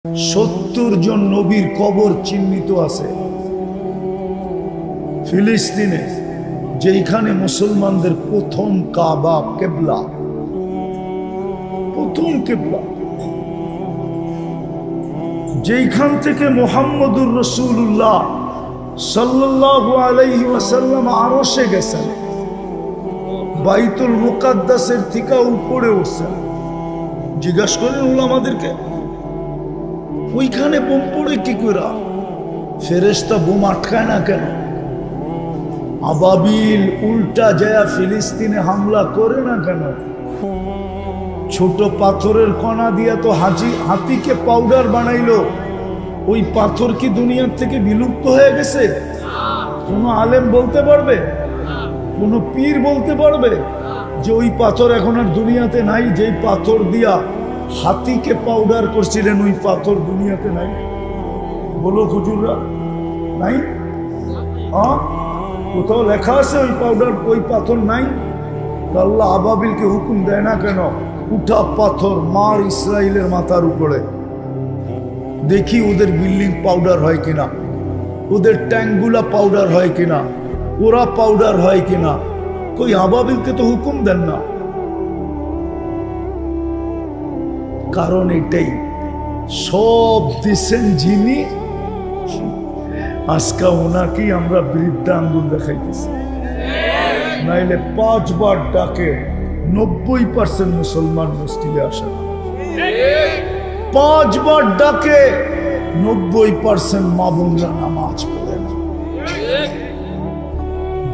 70 জন নবীর কবর চিহ্নিত আছে ফিলিস্তিনে, যেখানে মুসলমানদের প্রথম কাবা কেবলা, প্রথম কেবলা, যেখান থেকে মুহাম্মদুর রাসূলুল্লাহ সাল্লাল্লাহু আলাইহি ওয়াসাল্লাম আরশে গেছেন, বাইতুল মুকাদ্দাসের থেকে উপরে উঠছেন। জিজ্ঞাসা করেন উলামাদেরকে, ওইখানে বোম পড়ে কি করে? ফেরেশতা বোম আটকায় না কেন? আবাবিল উল্টা যায় ফিলিস্তিনে হামলা করে না কেন? ছোট পাথরের কণা দিয়া তো হাতিকে পাউডার বানাইলো। ওই পাথর কি দুনিয়ার থেকে বিলুপ্ত হয়ে গেছে? কোন আলেম বলতে পারবে? কোন পীর বলতে পারবে যে ওই পাথর এখন আর দুনিয়াতে নাই? যেই পাথর দিয়া হাতিকে পাউডার করছিলেন ওই পাথর দুনিয়াতে নাই? বলো হুজুররা, নাই? হ্যাঁ, কোথাও লেখা আছে ওই পাউডার, ওই পাথর নাই? আল্লাহ আবাবিলকে হুকুম দেয় না কেন? উঠা পাথর মার ইসরায়েলের মাথার উপরে, দেখি ওদের বিল্ডিং পাউডার হয় কিনা, ওদের ট্যাঙ্কগুলা পাউডার হয় কিনা, ওরা পাউডার হয় কিনা। কই আবাবিলকে তো হুকুম দেন না। কারণ এটাই, সব দিছেন যিনি, আজকে ওনাকেই আমরা বৃদ্ধা আঙ্গুল দেখাইতেছি। নাইলে 5 বার ডাকে 90% মুসলমান মসজিদে আসে না। 5 বার ডাকে 90% মা বোনরা নামাজ পড়ে না।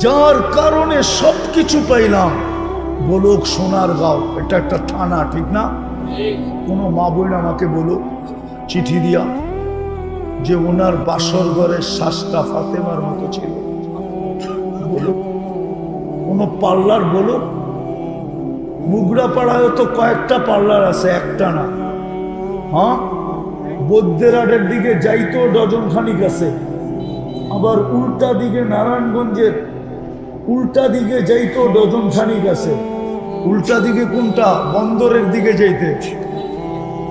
যার কারণে সবকিছু পাইলাম। বলুক সোনারগাঁও এটা একটা থানা, ঠিক না? কোন মা বোন আমাকে বলুক চিঠি দিয়া যে ওনার বাসর ঘরের শ্বাসটা ফাতেমার মতো ছিল। বলুক কোন পার্লার, বলুক। মুগড়াপাড়ায় তো কয়েকটা পার্লার আছে, একটা না। হ্যাঁ, বৌদ্ধেরহাটের দিকে যাইতো ডজন খানিক আছে। আবার উল্টা দিকে নারায়ণগঞ্জের উল্টা দিকে যাইতো ডজন খানিক আছে। উল্টা দিকে কোনটা? বন্দরের দিকে যাইতে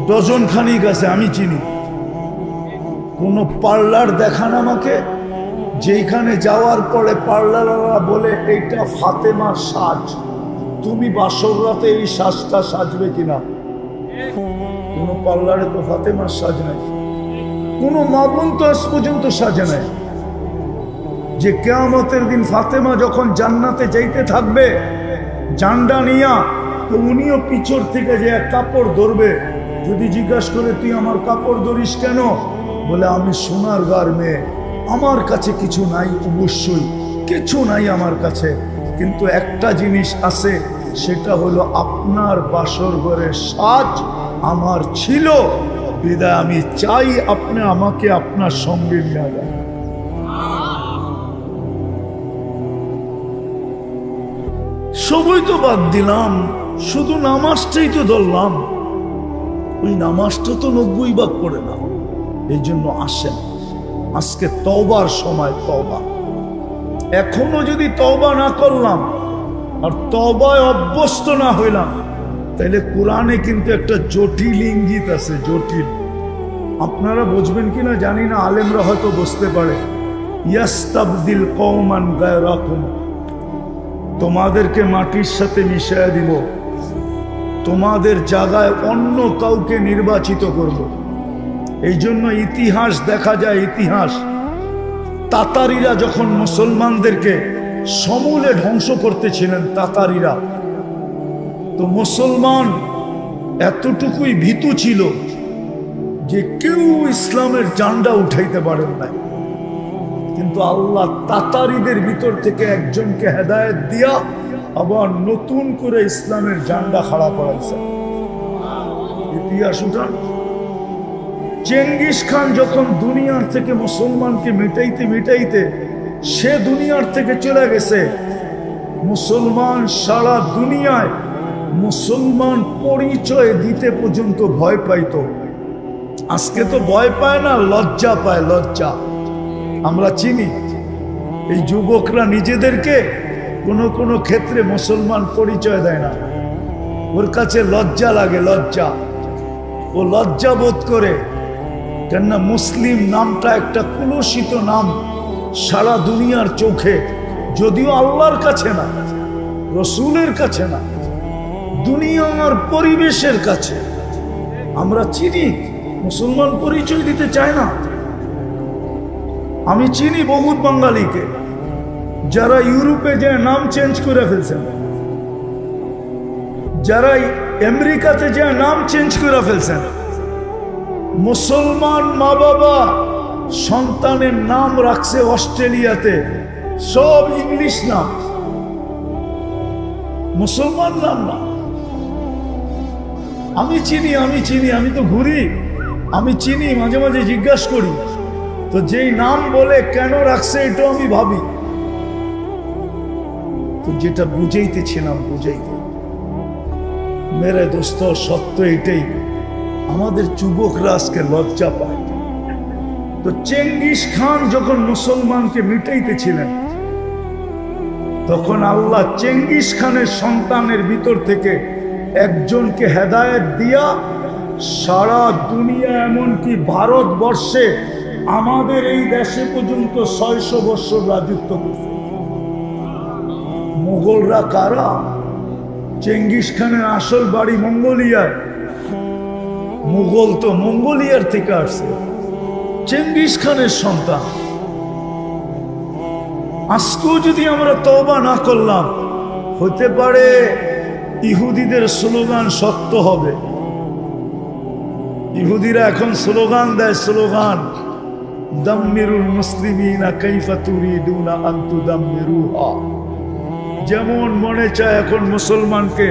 ডজন খানিক আছে, আমি চিনি। কোন পার্লার দেখান আমাকে যেখানে যাওয়ার পরে পার্লাররা বলে এইটা ফাতেমার সাজ, তুমি বাসর রাতে এই সাজটা সাজবে কিনা? কোন পার্লারে তো ফাতেমার সাজ নাই। কোন মা বোন তো আজ পর্যন্ত সাজে নাই। যে কিয়ামতের দিন ফাতেমা যখন জান্নাতে যাইতে থাকবে জান্ডা নিয়া, তো উনিও পিছর থেকে যে এক কাপড় ধরবে। যদি জিজ্ঞাসা করে তুই আমার কাপড় ধরিস কেন? বলে আমি সোনার গার মেয়ে, আমার কাছে কিছু নাই, অবশ্যই কিছু নাই আমার কাছে, কিন্তু একটা জিনিস আছে, সেটা হলো আপনার বাসর ঘরের সাজ আমার ছিল, বিদায় আমি চাই আপনি আমাকে আপনার সঙ্গে নিয়ে যান। সবই তো বাদ দিলাম, শুধু নামাজটাই তো ধরলাম। ওই নামাজটা তো 90 ভাগ পড়ে না। এই জন্য আসেন, আজকে তওবার সময়। তওবা এখনো যদি তওবা না করলাম আর তওবায় অভ্যস্ত না হইলাম, তাইলে কোরআনে কিন্তু একটা জটিল ইঙ্গিত আছে, জটিল। আপনারা বুঝবেন কিনা জানি না, আলেমরা হয়তো বুঝতে পারে। ইয়াস্তাবদিল কওমান গায়রাকুম, তোমাদেরকে মাটির সাথে মিশিয়ে দিব, তোমাদের জায়গায় অন্য কাউকে নির্বাচিত করব। এই জন্য ইতিহাস দেখা যায়, ইতিহাস তাতারিরা যখন মুসলমানদেরকে সমূলে ধ্বংস করতেছিলেন, তাতারিরা, তো মুসলমান এতটুকুই ভীতু ছিল যে কেউ ইসলামের ঝান্ডা উঠাইতে পারেন না। কিন্তু আল্লাহ তাতারিদের ভিতর থেকে একজনকে হেদায়েত দিয়া আবার নতুন করে ইসলামের ঝান্ডা খাড়া করাইছে। ইতিহাস উঠান। চেঙ্গিস খান যখন দুনিয়ার থেকে মুসলমানকে মিটাইতে মিটাইতে সে দুনিয়ার থেকে চলে গেছে, মুসলমান সারা দুনিয়ায় মুসলমান পরিচয় দিতে পর্যন্ত ভয় পাইত। আজকে তো ভয় পায় না, লজ্জা পায়, লজ্জা। আমরা চিনি এই যুবকরা নিজেদেরকে কোনো কোনো ক্ষেত্রে মুসলমান পরিচয় দেয় না, ওর কাছে লজ্জা লাগে, লজ্জা। ও লজ্জা বোধ করে কেননা মুসলিম নামটা একটা কুলসিত নাম সারা দুনিয়ার চোখে, যদিও আল্লাহর কাছে না, রসুলের কাছে না, দুনিয়ার পরিবেশের কাছে। আমরা চিনি, মুসলমান পরিচয় দিতে চায় না। আমি চিনি বহুত বাঙালিকে যারা ইউরোপে যে নাম চেঞ্জ করে ফেলছেন, যারা আমেরিকাতে যে নাম চেঞ্জ করে ফেলছেন। মুসলমান মা বাবা সন্তানের নাম রাখছে অস্ট্রেলিয়াতে সব ইংলিশ নাম, মুসলমান নাম না। আমি চিনি, আমি তো ঘুরি, আমি চিনি, মাঝে মাঝে জিজ্ঞাসা করি, তো যেই নাম বলে কেন রাখছে এটাও আমি ভাবি। তো যেটা বুঝাইতেছিলাম, মেরে দোস্ত, সত্য এটাই, আমাদের যুবকরা আজকে লজ্জা পায়। তো চেঙ্গিস খান যখন মুসলমানকে মিটাইতেছিলেন, তখন আল্লাহ চেঙ্গিস খানের সন্তানের ভিতর থেকে একজনকে হেদায়েত দিয়া সারা দুনিয়া, এমনকি ভারতবর্ষে আমাদের এই দেশে পর্যন্ত 600 বছর রাজত্ব করছে। মুঘলরা কারা? চেঙ্গিস খানের আসল বাড়ি মঙ্গোলিয়ায়। মুঘল তো মঙ্গোলিয়ার থেকে আসছে, চেঙ্গিস খানের সন্তান। আজকেও যদি আমরা তওবা না করলাম, হতে পারে ইহুদিদের স্লোগান সত্য হবে। ইহুদিরা এখন স্লোগান দেয়, স্লোগান দাম্মিরুল মুসলিমিনা কাইফা তুরিদুনা আন তুদাম্মিরুহা। যেমন মনে চায় এখন মুসলমানকে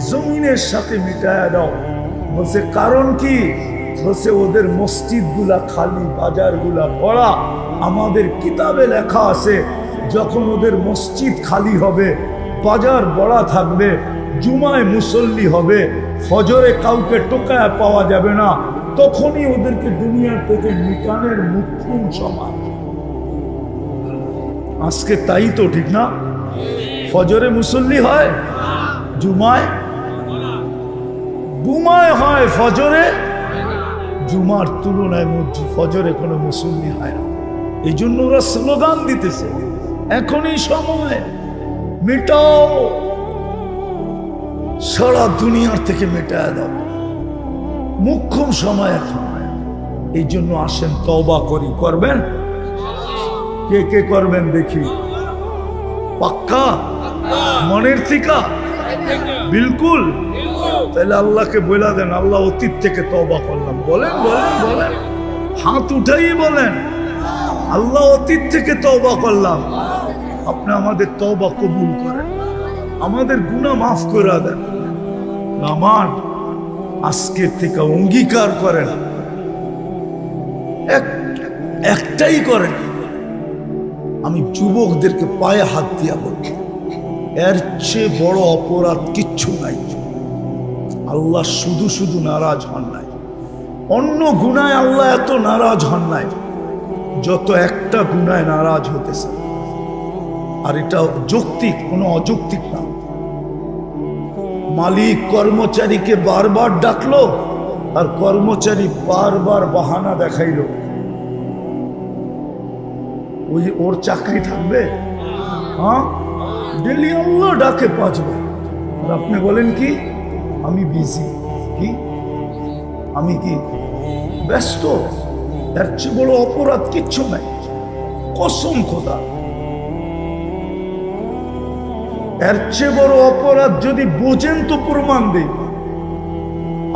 জমিনের সাথে মিটায়া দাও। বলছে কারণ কি? বলছে ওদের মসজিদ গুলা খালি, বাজার গুলা ভরা। আমাদের কিতাবে লেখা আছে যখন ওদের মসজিদ খালি হবে, বাজার ভরা থাকবে, জুমায় মুসল্লি হবে, ফজরে কাউকে টোকায় পাওয়া যাবে না, তখনই ওদেরকে দুনিয়ার থেকে মিটানের মুখ্যম সময়। আজকে তাই তো, ঠিক না? ফজরে মুসল্লি হয়, জুমায় বুমায় হয়, ফজরে জুমার তুলনায় ফজরে কোনো মুসল্লি হয় না। এই জন্য ওরা স্লোগান দিতেছে এখনই সময় মিটাও, সারা দুনিয়ার থেকে মেটায় দাও, মুখ্যম সময় এখন। এই জন্য আসেন তওবা করি। করবেন? কে কে করবেন দেখি? পাক্কা মনের থেকে? বিলকুল। তাহলে আল্লাহকে বলে দেন, আল্লাহ অতীত থেকে তওবা করলাম। বলেন বলেন বলেন, হাত উঠাই বলেন, আল্লাহ অতীত থেকে তওবা করলাম। আপনি আমাদের তওবা কবুল করেন, আমাদের গুনাহ মাফ করে দেন। নামান আজকের থেকে অঙ্গীকার করেন, একটাই করেন। আমি যুবকদেরকে পায়ে হাত দিয়া বলব, এর চেয়ে বড় অপরাধ কিচ্ছু নাই। আল্লাহ শুধু শুধু নারাজ হন নাই, অন্য গুনায় আল্লাহ এত নারাজ হন নাই যত একটা গুনায় নারাজ হতেছে। আর এটা যৌক্তিক, কোনো অযৌক্তিক না। মালিক কর্মচারীকে বারবার ডাকলো আর কর্মচারী বারবার বাহানা দেখাইলো, ওই ওর চাকরি থাকবে? হ্যাঁ, ডেলি আল্লাহ ডাকে 5 বার, আর আপনি বলেন কি আমি বিজি, কি আমি কি ব্যস্ত। এর চেয়ে বড় অপরাধ কিচ্ছু নাই, কসম খোদা। এর চেয়ে বড় অপরাধ যদি বোঝেন তো প্রমাণ দিন।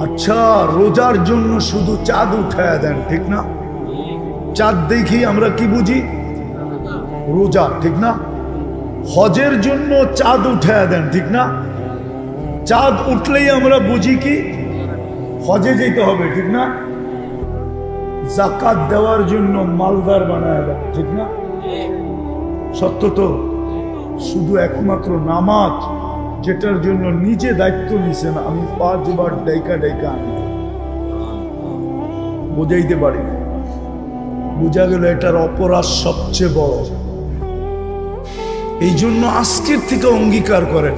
আচ্ছা, রোজার জন্য শুধু চাঁদ উঠায়া দেন, ঠিক না? চাঁদ দেখি আমরা কি বুঝি? রোজা, ঠিক না? হজের জন্য চাঁদ উঠায়া দেন, ঠিক না? চাঁদ উঠলেই আমরা বুঝি কি হজে যেতে হবে, ঠিক না? যাকাত দেওয়ার জন্য মালদার বানায় দেন, ঠিক না? সত্য তো। শুধু একমাত্র নামাজ, যেটার জন্য নিজে দায়িত্ব নিছেন, আমি 5 বার ডাইকা আনি, বোঝাইতে পারি না। বোঝা গেল এটার অপরাধ সবচেয়ে বড়। এই জন্য আজকের থেকে অঙ্গীকার করেন,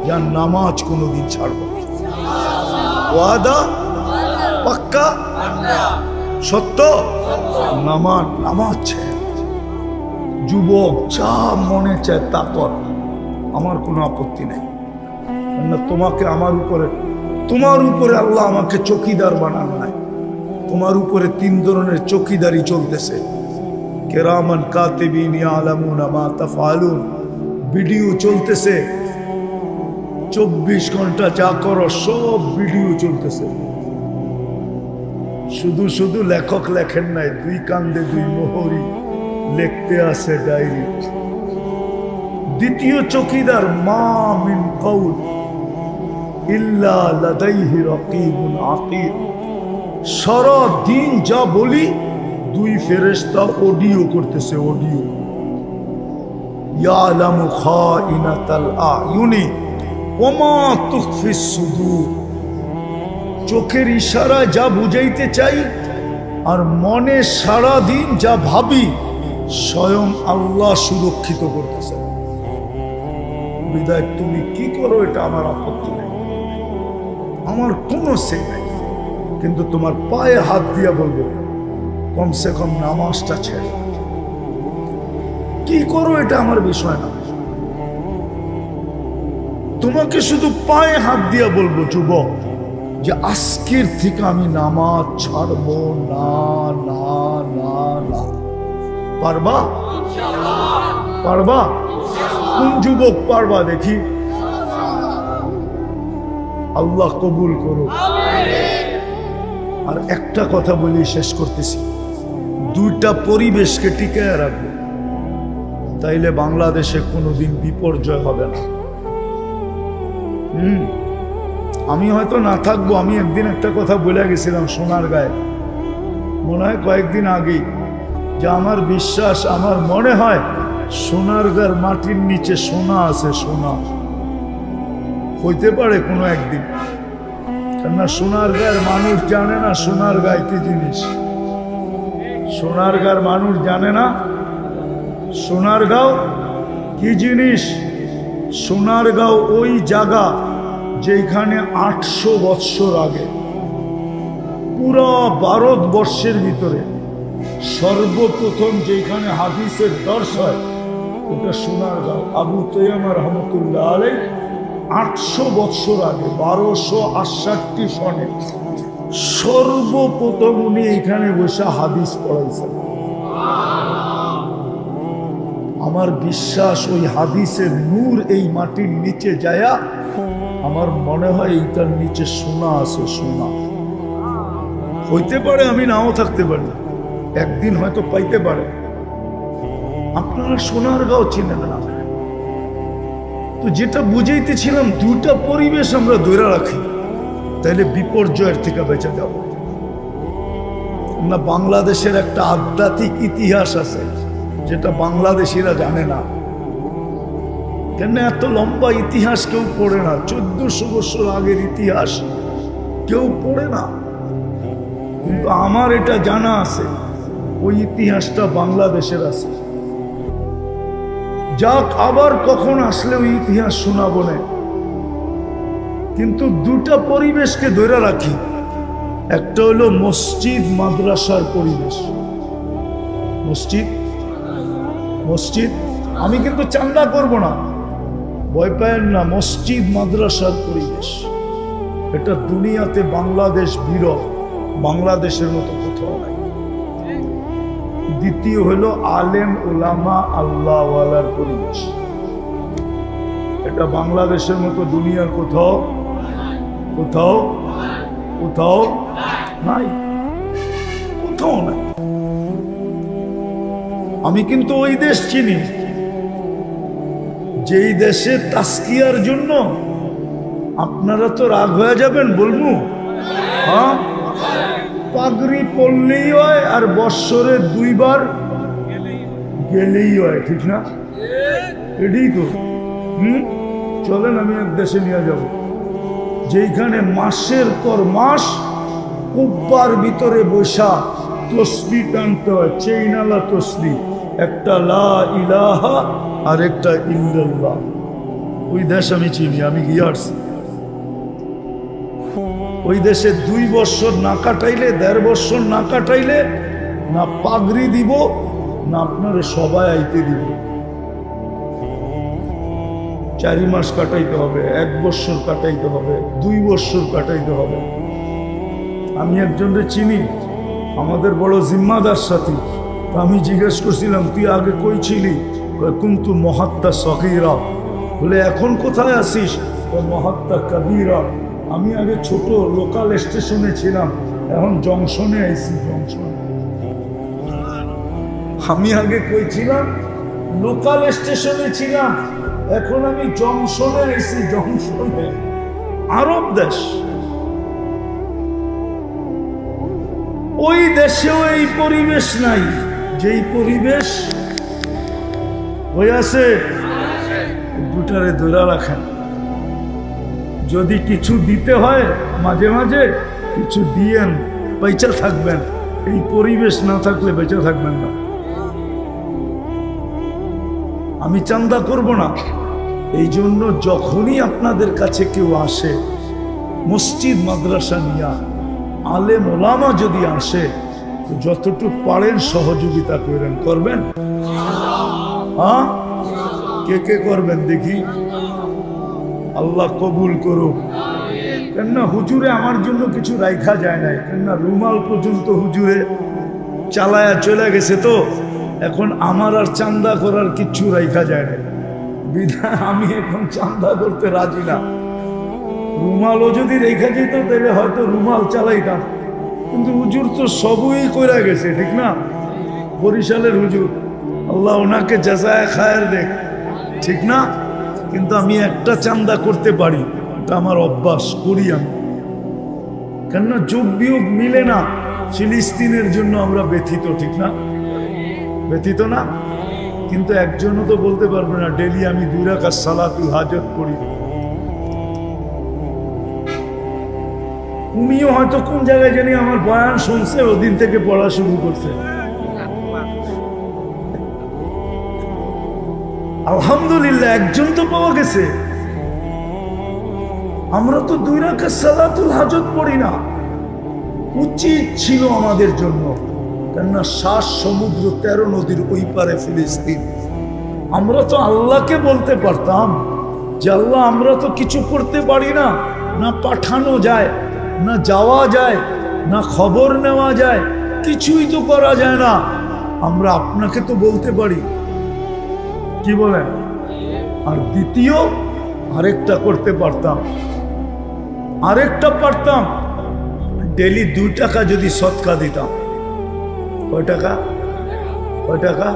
যার নামাজ কোনোদিন ছাড়ব না। ওয়াদা? পাক্কা? সত্য? নামাজ ছেড়ে যুবক যা মনে চায় তা কর, আমার কোনো আপত্তি নেই। তোমাকে তোমার উপরে আল্লাহ আমাকে চৌকিদার বানান নাই। তোমার উপরে 3 ধরনের চৌকিদারি চলতেছে, কিরামান কাতিবিন ইয়ালামুনা মা তাফআলুন। ভিডিও চলতেছে 24 ঘন্টা, যা করো সব ভিডিও চলতেছে। শুধু শুধু লেখক লেখেন নাই, 2 কান্দে 2 মোহরি লিখতে আছে ডায়েরি। দ্বিতীয় চৌকিদার, মা মিন কওল ইল্লা লাদাইহি রাকিবুন আতীদ। সারা দিন যা বলি 2 ফেরেশতা অডিও করতেছে, অডিও। ইয়ালামু খাইনাতাল আয়ুনি ওয়া মা তুখফিস সুদূর। চোখের ইশারায় যা বুঝাইতে চাই আর মনে সারা দিন যা ভাবি স্বয়ং আল্লাহ সুরক্ষিত করতেছে। বিদায় তুমি কি করো এটা আমার আপত্তি নেই, আমার কোনো সে নাই। কিন্তু তোমার পায়ে হাত দিয়া বলবো কমসে কম নামাজটা ছেড়ে। কি করো এটা আমার বিষয় না, তোমাকে শুধু পায়ে হাত দিয়া বলবো যুবক যে আজকের থেকে আমি নামাজ ছাড়বো না। না না না, পারবা? পারবা? কোন যুবক পারবা দেখি? আল্লাহ কবুল করো। আর একটা কথা বলি শেষ করতেছি, 2টা পরিবেশকে টিকায় রাখবো, তাইলে বাংলাদেশে কোনোদিন বিপর্যয় হবে না। আমি হয়তো না থাকবো। আমি একদিন একটা কথা বলে গেছিলাম সোনারগাঁয়ে, মনে হয় কয়েকদিন আগেই, যে আমার বিশ্বাস, আমার মনে হয় সোনারগাঁর মাটির নিচে সোনা আছে। সোনা হইতে পারে কোনো একদিন, কেননা সোনারগাঁর মানুষ জানে না সোনারগাঁয় কি জিনিস। সোনারগাঁর মানুষ জানে না সোনারগাঁও কি জিনিস। সোনারগাঁও ওই জায়গা যেখানে 800 বৎসর আগে পুরো ভারতবর্ষের ভিতরে সর্বপ্রথম যেখানে হাদিসের দর্শ হয় ওটা সোনারগাঁও। আবু তৈয়মা রহমতুল্লাহ আলাইহি 800 বৎসর আগে 1268 সনে সর্বপ্রথম উনি এখানে বসে হাদিস পড়াইছেন। আমার বিশ্বাস ওই হাদিসের নূর এই মাটির নিচে যায়া আমার মনে হয় এইটার নিচে সোনা আছে। সোনা হইতে পারে, আমি নাও থাকতে পারি, একদিন হয়তো পাইতে পারে। আপনারা সোনারগাঁও চিনেন না, তো যেটা বুঝাইতেছিলাম 2টা পরিবেশ আমরা ধরে রাখি, তাইলে বিপর্যয়ের থেকে বেঁচে যাব না। বাংলাদেশের একটা আধ্যাত্মিক ইতিহাস আছে যেটা বাংলাদেশিরা জানে না। কেন এত লম্বা ইতিহাস কেউ পড়ে না, 1400 বছর আগের ইতিহাস কেউ পড়ে না। কিন্তু আমার এটা জানা আছে, ওই ইতিহাসটা বাংলাদেশের আছে। যাক, আবার কখন আসলে ওই ইতিহাস শোনাবো না। কিন্তু 2টা পরিবেশকে ধরে রাখি, একটা হলো মসজিদ মাদ্রাসার পরিবেশ। মসজিদ মসজিদ আমি কিন্তু চান্দা করব না, ভয় পায়েন না। মসজিদ মাদ্রাসার পরিবেশ এটা দুনিয়াতে বাংলাদেশ বিরল, বাংলাদেশের মতো কোথাও নাই। দ্বিতীয় হলো আলেম ওলামা আল্লাহওয়ালার পরিবেশ, এটা বাংলাদেশের মতো দুনিয়ার কোথাও কোথাও কোথাও নাই, কোথাও নাই। আমি কিন্তু ওই দেশ চিনি যেই দেশে তাসকিয়ার জন্য আপনারা তো রাগ হয়ে যাবেন বলবো, হ্যাঁ, পাগড়ি পরলেই হয় আর বৎসরে 2 বার গেলেই হয়, ঠিক না? এটাই তো। চলেন আমি এক দেশে নিয়ে যাব যেখানে মাসের পর মাস কুব্বার ভিতরে বসা তসবি টানতে হয়, চেইনালা তসবি, একটা লা ইলাহা আর একটা ইল্লাল্লাহ। ওই দেশ আমি চিনি, আমি গিয়ে আসছি। ওই দেশে 2 বছর না কাটাইলে, 1.5 বছর না কাটাইলে না পাগড়ি দিব, না আপনার সবাই আইতে দিব। 4 মাস কাটাইতে হবে, 1 বছর কাটাইতে হবে, 2 বছর কাটাইতে হবে। আমি একজনকে চিনি, আমাদের বড় জিম্মাদার সাথী। আমি জিজ্ঞেস করছিলাম, তুই আগে কই ছিলি? কিন্তু মহাত্মা সগীরা। বলে এখন কোথায় আসিস? মহাত্মা কবিরা। আমি আগে ছোট লোকাল স্টেশনে ছিলাম, এখন জংশনে আইছি। জংশন আমি আগে কই ছিলাম? লোকাল স্টেশনে ছিলাম, এখন আমি জংশনে আইছি। জংশনে আরব দেশ। ওই দেশেও এই পরিবেশ নাই যেই পরিবেশ হইয়াছে। দুটারে ধরে রাখেন। যদি কিছু দিতে হয় মাঝে মাঝে কিছু দিয়েন, বেঁচে থাকবেন। এই পরিবেশ না থাকলে বেঁচে থাকবেন না। আমি চান্দা করব না, এই জন্য যখনই আপনাদের কাছে কেউ আসে, মসজিদ মাদ্রাসা নিয়া আলেম ওলামা যদি আসে, তো যতটুকু পারেন সহযোগিতা করেন। করবেন? হ্যাঁ, কে কে করবেন দেখি? আল্লাহ কবুল করুক। কেননা হুজুরে আমার জন্য কিছু রাইখা যায় নাই, কেননা রুমাল পর্যন্ত হুজুরে চালায়া চলে গেছে। তো এখন আমার আর চান্দা করার কিচ্ছু রাইখা যায় নাই, বিধায় আমি এখন চান্দা করতে রাজি না। রুমালও যদি রেখা যেত তাহলে হয়তো রুমাল চালাইতাম, কিন্তু হুজুর তো সবই করে গেছে, ঠিক না? বরিশালের হুজুর, আল্লাহ ওনাকে জাযায়ে খায়ের দেখ, ঠিক না? কিন্তু আমি একটা চান্দা করতে পারি, এটা আমার অভ্যাস, করি আমি। কেননা যোগ বিয়োগ মিলে না। ফিলিস্তিনের জন্য আমরা ব্যথিত, ঠিক না? ব্যথিত না? কিন্তু একজনও তো বলতে পারবে না ডেলি আমি 2 রাকাত সালাতুল হাজত পড়ি। উনিও হয়তো কোন জায়গায় জানি আমার বয়ান শুনছে, ওদিন থেকে পড়া শুরু করছে। আলহামদুলিল্লাহ, একজন তো পাওয়া গেছে। আমরা তো 2 রাকাত সালাতুল হাজত পড়ি না। উচিত ছিল আমাদের জন্য, কেননা 7 সমুদ্র 13 নদীর ওই পারে ফিলিস্তিন। আমরা তো আল্লাহকে বলতে পারতাম যে আল্লাহ, আমরা তো কিছু করতে পারি না, না পাঠানো যায়, না যাওয়া যায়, না খবর নেওয়া যায়, কিছুই তো করা যায় না। আমরা আপনাকে তো বলতে পারি, কি বলেন? আর দ্বিতীয় আরেকটা করতে পারতাম, আরেকটা পারতাম, ডেলি 2 টাকা যদি সদকা দিতাম। কয় টাকা? কয় টাকা?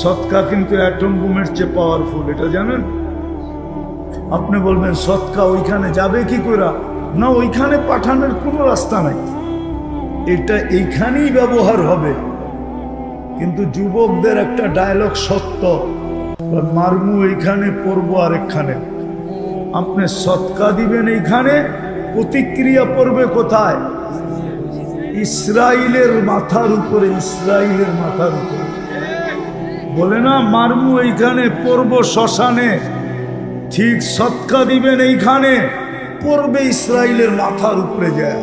সদকা কিন্তু অ্যাটম বোমের চেয়ে পাওয়ারফুল, এটা জানেন? আপনি বলবেন সদকা ওইখানে যাবে কি করে? না, ওইখানে পাঠানোর কোনো রাস্তা নাই, এটা এইখানেই ব্যবহার হবে। কিন্তু যুবকদের একটা ডায়লগ সত্য, মারমু এইখানে, পড়বো আরেকখানে। আপনি সদকা দিবেন এইখানে, প্রতিক্রিয়া পড়বে কোথায়? ইসরায়েলের মাথার উপরে। ইসরায়েলের মাথার উপরে বলে না, মারমু এইখানে, পড়বো শ্মশানে। ঠিক সদকা দিবেন এইখানে, পড়বে ইসরায়েলের মাথার উপরে যায়।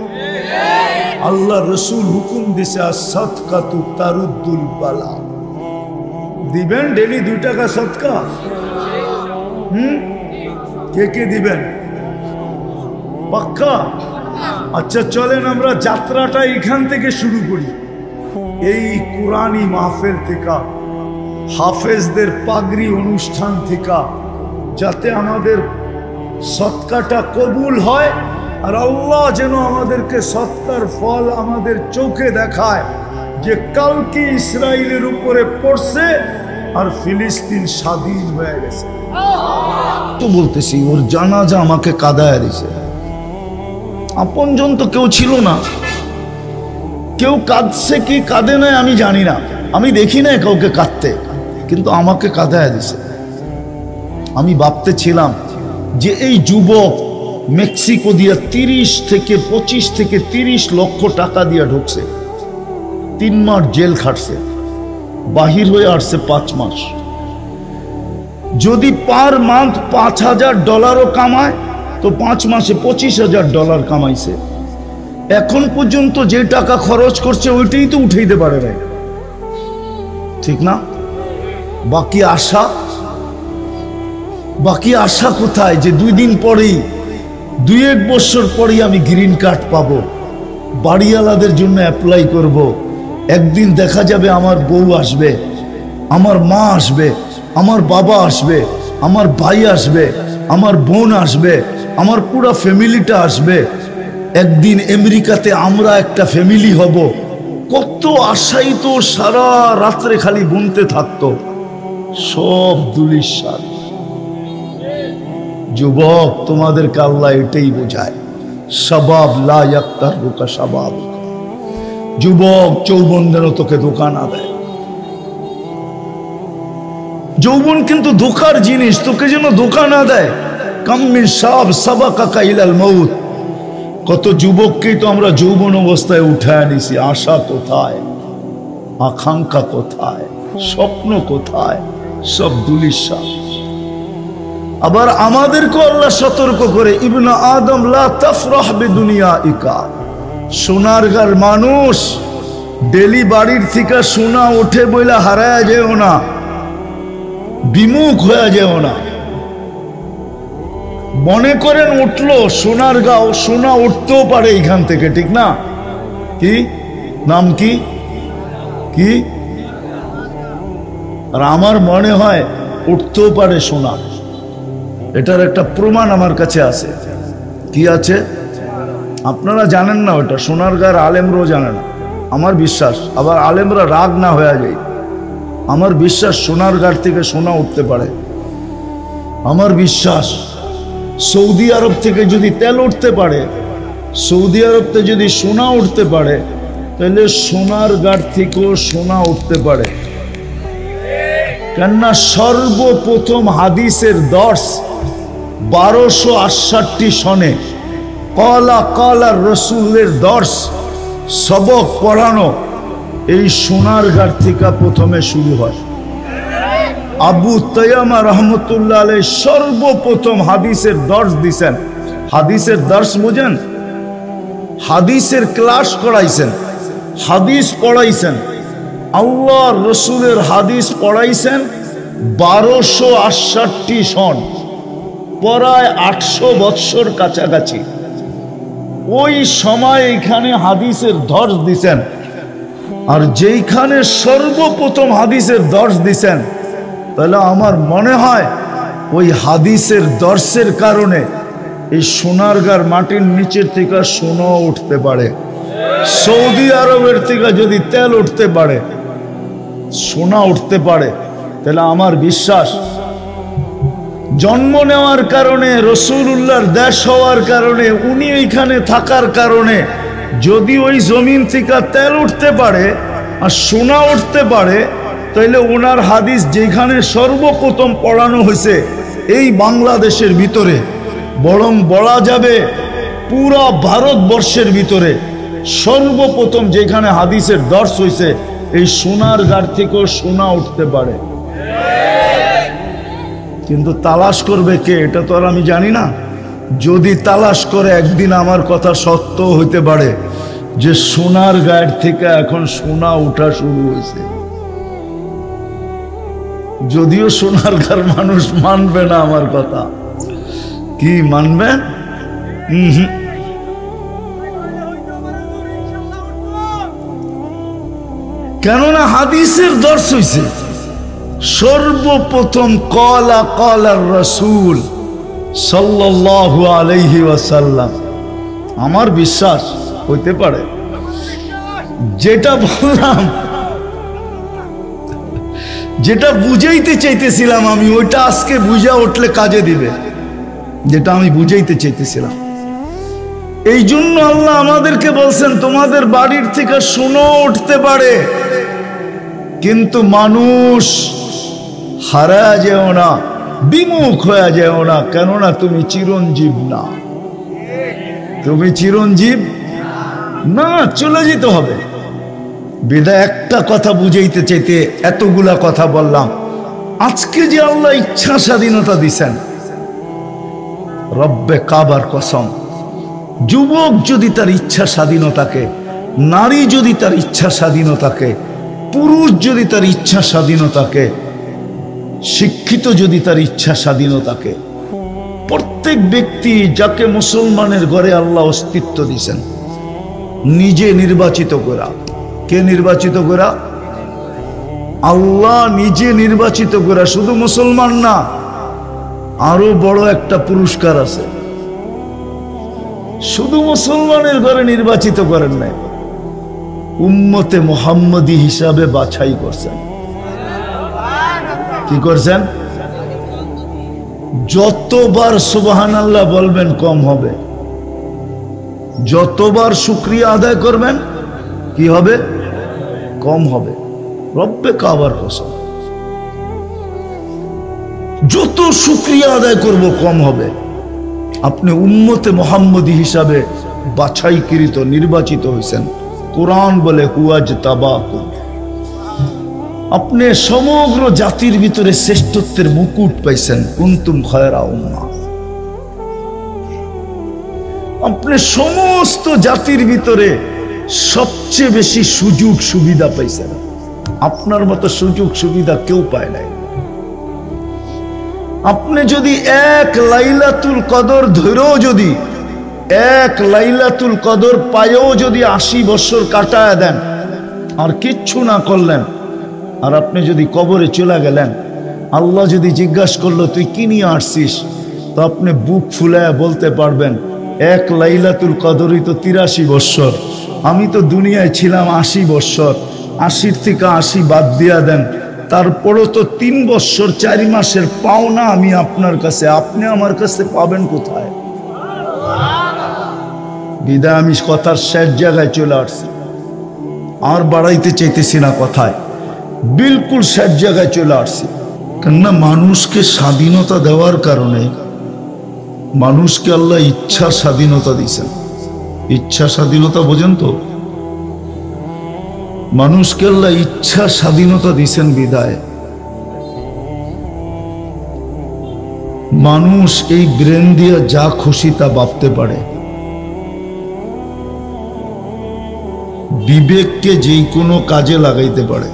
আল্লাহ রসুল হুকুম দিছে, সদকাতু তারুদ্দুল বালা। দিবেন ডেলি 2 টাকা সদকা? কে কে দিবেন? পাক্কা? আচ্ছা চলেন আমরা যাত্রাটা এখান থেকে শুরু করি। এই কুরআনী মাহফিল থেকে, হাফেজদের পাগড়ি অনুষ্ঠান থেকে, যাতে আমাদের সদকাটা কবুল হয়, আর আল্লাহ যেন আমাদেরকে সদকার ফল আমাদের চোখে দেখায়, যে কালকে ইসরায়েলের উপরে পড়ছে আর ফিলিস্তিন স্বাধীন হয়ে গেছে। তো বলতেছি, ওর জানাজা আমাকে কাঁদায় দিছে। আপনজন তো কেউ ছিল না, কেউ কাঁদছে কি কাঁদে নাই আমি জানি না, আমি দেখি না কাউকে কাঁদতে, কিন্তু আমাকে কাঁদায় দিছে। আমি ভাবতে ছিলাম যে এই যুবক মেক্সিকো দিয়ে 25 থেকে 30 লক্ষ টাকা দিয়ে ঢুকছে, 3 মাস জেল খাটছে, বাহির হয়ে আসছে 5 মাস। যদি পার মান্থ $5000 কামায়, তো 5 মাসে $25,000 কামাইছে। এখন পর্যন্ত যে টাকা খরচ করছে ওইটাই তো উঠাইতে পারে নাই, ঠিক না? বাকি আশা কোথায় যে 2 দিন পরেই 2-1 বছর পরেই আমি গ্রিন কার্ড পাবো, বাড়িওয়ালাদের জন্য অ্যাপ্লাই করব, একদিন দেখা যাবে আমার বউ আসবে, আমার মা আসবে, আমার বাবা আসবে, আমার ভাই আসবে, আমার বোন আসবে, আমার পুরো ফ্যামিলিটা আসবে, একদিন আমেরিকাতে আমরা একটা ফ্যামিলি হব। কত আশাই তো সারা রাত্রে খালি বুনতে থাকতো, সব দুলিশাত। যুবক, তোমাদেরকে আল্লাহ এটাই বোঝায়, শাবাব লা ইয়াক্তারুকা শাবাব। যুবক, যৌবন যেন তোকে ধোঁকা না দেয়। যৌবন কিন্তু ধোঁকার জিনিস, তোকে যেন ধোঁকা না দেয়। কাম মিন শাব সাবাকাকা ইলাল মাউত। কত যুবককেই তো আমরা যৌবন অবস্থায় উঠায় নিছি। আশা কোথায়, আকাঙ্ক্ষা কোথায়, স্বপ্ন কোথায়, সব দুলিশাত। আবার আমাদেরকে আল্লাহ সতর্ক করে, ইবনে আদম লা তাফরাহ বিদুনিয়াইকা। সোনারগার মানুষ, ডেলি বাড়ির থেকে সোনা ওঠে বইলা হারায় যেও না, বিমুখ হয়ে যেও না। মনে করেন উঠলো সোনারগাঁও, সোনা উঠতেও পারে এখান থেকে, ঠিক না? কি নাম, কি কি? আর আমার মনে হয় উঠতেও পারে সোনা। এটার একটা প্রমাণ আমার কাছে আছে। কি আছে? আপনারা জানেন না ওটা, সোনারগাঁর আলেমরাও জানে না, আমার বিশ্বাস। আবার আলেমরা রাগ না হয়ে যায়, আমার বিশ্বাস সোনারগাঁর থেকে সোনা উঠতে পারে। আমার বিশ্বাস সৌদি আরব থেকে যদি তেল উঠতে পারে, সৌদি আরবতে যদি সোনা উঠতে পারে, তাহলে সোনারগাঁর থেকেও সোনা উঠতে পারে। কেননা সর্বপ্রথম হাদিসের দর্শ 1268 সনে কলা কলা রসুলের দর্শ সবক পড়ানো এই সোনারগাঁর থেকে প্রথমে শুরু হয়। আবু তায়ামা রহমতুল্লাহ আলাইহি সর্বপ্রথম হাদিসের দর্শ দিছেন। হাদিসের দর্শ বুঝেন? হাদিসের ক্লাস করাইছেন, হাদিস পড়াইছেন, আল্লাহ রসুলের হাদিস পড়াইছেন 1268 সন, প্রায় 800 বৎসর কাছাকাছি। ওই সময় এখানে হাদিসের দর্শ দিছেন। আর যেইখানে সর্বপ্রথম হাদিসের দর্শ দিছেন, তাহলে আমার মনে হয় ওই হাদিসের দর্শের কারণে এই সোনারগাঁর মাটির নিচের থেকে সোনা উঠতে পারে। সৌদি আরবের থেকে যদি তেল উঠতে পারে, সোনা উঠতে পারে, তাহলে আমার বিশ্বাস জন্ম নেওয়ার কারণে, রসুলুল্লাহর দেশ হওয়ার কারণে, উনি ওইখানে থাকার কারণে যদি ওই জমিন থেকে তেল উঠতে পারে আর সোনা উঠতে পারে, তাইলে ওনার হাদিস যেখানে সর্বপ্রথম পড়ানো হয়েছে এই বাংলাদেশের ভিতরে, বরং বলা যাবে পুরা ভারতবর্ষের ভিতরে সর্বপ্রথম যেখানে হাদিসের দর্শ হয়েছে, এই সোনারগাঁর থেকেও সোনা উঠতে পারে। কিন্তু তালাশ করবে কে, এটা তো আর আমি জানি না। যদি তালাশ করে, একদিন আমার কথা সত্য হইতে পারে যে সোনারগাঁর থেকে এখন সোনা উঠা শুরু হয়েছে। যদিও সোনারগাঁর মানুষ মানবে না আমার কথা। কি মানবেন? কেননা হাদিসের দর্শ হইছে সর্বপ্রথম কলা কলার রাসূল সাল্লাল্লাহু আলাইহি ওয়াসাল্লাম। আমার বিশ্বাস হইতে পারে যেটা বললাম, যেটা বুঝাইতে চাইতেছিলাম আমি, ওইটা আজকে বুঝা উঠলে কাজে দিবে, যেটা আমি বুঝাইতে চাইতেছিলাম। এই জন্য আল্লাহ আমাদেরকে বলছেন তোমাদের বাড়ির থেকে সোনা উঠতে পারে, কিন্তু মানুষ হারায় যেও না, বিমুখ হয়ে যেও না, কেননা তুমি চিরঞ্জীব না। তুমি চিরঞ্জীব না, চলে যেতে হবে। বিদায় একটা কথা বুঝাইতে চাইতে এতগুলা কথা বললাম। আজকে যে আল্লাহ ইচ্ছা স্বাধীনতা দিছেন, রব্বে কাবার কসম, যুবক যদি তার ইচ্ছা স্বাধীনতাকে, নারী যদি তার ইচ্ছা স্বাধীনতাকে, পুরুষ যদি তার ইচ্ছা স্বাধীনতাকে, শিক্ষিত যদি তার ইচ্ছা স্বাধীনতাকে, প্রত্যেক ব্যক্তি যাকে মুসলমানের ঘরে আল্লাহ অস্তিত্ব দিয়েছেন, নিজে নির্বাচিত করা। কে নির্বাচিত করা? আল্লাহ নিজে নির্বাচিত করা। শুধু মুসলমান না, আরো বড় একটা পুরস্কার আছে। শুধু মুসলমানের ঘরে নির্বাচিত করেন নাই, উম্মতে মুহাম্মদী হিসাবে বাছাই করছেন। কি করছেন? যতবার সুবহানাল্লাহ বলবেন কম হবে, যতবার শুকরিয়া আদায় করবেন কি হবে? কম হবে। রব্বে কাবার কসম, যত শুকরিয়া আদায় করব কম হবে। আপনি উম্মতে মুহাম্মদী হিসাবে বাছাইকৃত, নির্বাচিত হয়েছেন। কোরআন বলে হুয়াজতাবাকুম, আপনি সমগ্র জাতির ভিতরে শ্রেষ্ঠত্বের মুকুট পাইছেন। কুনতুম খায়রা উম্মাহ, আপনি সমস্ত জাতির ভিতরে সবচেয়ে বেশি সুযোগ সুবিধা পাইছেন। আপনার মতো সুযোগ সুবিধা কেউ পায় নাই। আপনি যদি এক লাইলাতুল কদর ধরেও, যদি এক লাইলাতুল কদর পায়েও যদি 80 বছর কাটায় দেন আর কিচ্ছু না করলেন, আর আপনি যদি কবরে চলে গেলেন, আল্লাহ যদি জিজ্ঞাসা করলো তুই কি নিয়ে আসছিস, তো আপনি বুক ফুলায় বলতে পারবেন এক লাইলাতুল কদরই তো 83 বছর, আমি তো দুনিয়ায় ছিলাম 80 বছর, 80 থেকে 80 বাদ দিয়া দেন, তারপরও তো 3 বছর 4 মাসের পাওনা আমি আপনার কাছে, আপনি আমার কাছে পাবেন কোথায়? বিদায় আমি কথার শেষ জায়গায় চলে আসছি, আর বাড়াইতে চাইতেছি না কথায়, বিলকুল শেষ জায়গায় চলে আসছি। কেননা মানুষকে স্বাধীনতা দেওয়ার কারণে মানুষকে আল্লাহ ইচ্ছা স্বাধীনতা দিয়েছেন। ইচ্ছা স্বাধীনতা বোঝেন তো? মানুষকে আল্লাহ ইচ্ছা স্বাধীনতা দিয়েছেন বিদায় মানুষ এই ব্রেন দিয়ে যা খুশি তা ভাবতে পারে। বিবেককে যে কোনো কাজে লাগাইতে পারে,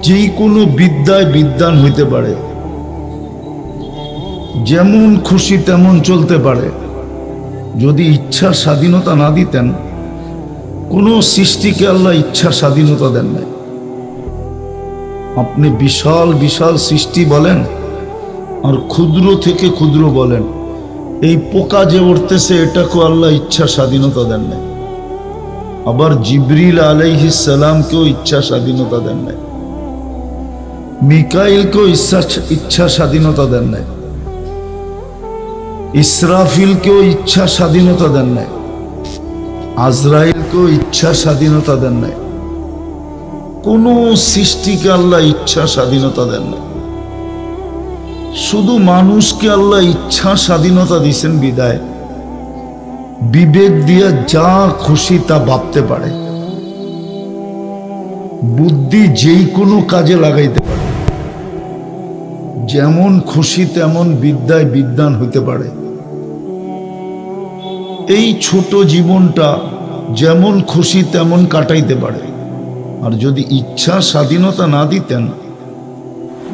যে কোনো বিদ্যায় বিদ্বান হইতে পারে, যেমন খুশি তেমন চলতে পারে। যদি ইচ্ছা স্বাধীনতা না দিতেন, কোনো সৃষ্টিকে আল্লাহ ইচ্ছা স্বাধীনতা দেন নাই। আপনি বিশাল বিশাল সৃষ্টি বলেন আর ক্ষুদ্র থেকে ক্ষুদ্র বলেন, এই পোকা যে উঠতেছে এটাকেও আল্লাহ ইচ্ছা স্বাধীনতা দেন নাই। আবার জিবরিল আলাইহিস সালামকেও ইচ্ছা স্বাধীনতা দেন নাই, মিকাইলকেও ইচ্ছা স্বাধীনতা দেন নাই, ইসরাফিলকেও ইচ্ছা স্বাধীনতা দেন নাই, আজরাইলকেও ইচ্ছা স্বাধীনতা দেন নাই। কোন সৃষ্টিকে আল্লাহ ইচ্ছা স্বাধীনতা দেন নাই। শুধু মানুষকে আল্লাহ ইচ্ছা স্বাধীনতা দিয়েছেন বিদায় বিবেক দিয়ে যা খুশি তা ভাবতে পারে, বুদ্ধি যেই কোনো কাজে লাগাইতে পারে, যেমন খুশি তেমন বিদ্যায় বিদ্বান হইতে পারে। এই ছোট জীবনটা যেমন খুশি তেমন কাটাইতে পারে। আর যদি ইচ্ছা স্বাধীনতা না দিতেন,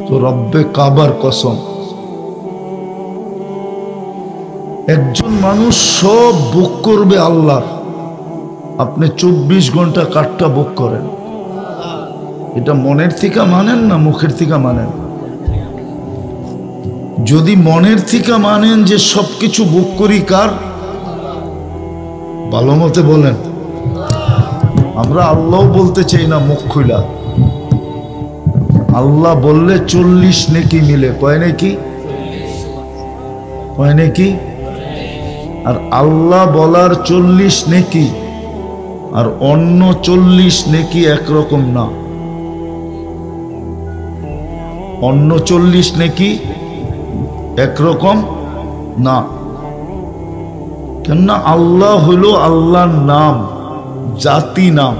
তো রব্বে কাবার কসম, একজন মানুষ সব ভোগ করবে আল্লাহর, আপনি 24 ঘন্টা কাঠটা ভোগ করেন। এটা মনের থেকে মানেন না মুখের থেকে মানেন? যদি মনের থেকে মানেন যে সবকিছু ভোগ করি কার, ভালো মতে বলেন। আমরা আল্লাহ বলতে চাই না মুখ খুলা। আল্লাহ বললে 40 নেকি মিলে, কয় নাকি? কয় নাকি? আর আল্লাহ বলার 40 নেকি আর অন্য 40 নেকি একরকম না। অন্য 40 নেকি একরকম না। কেননা আল্লাহ হলো আল্লাহর নাম, জাতি নাম।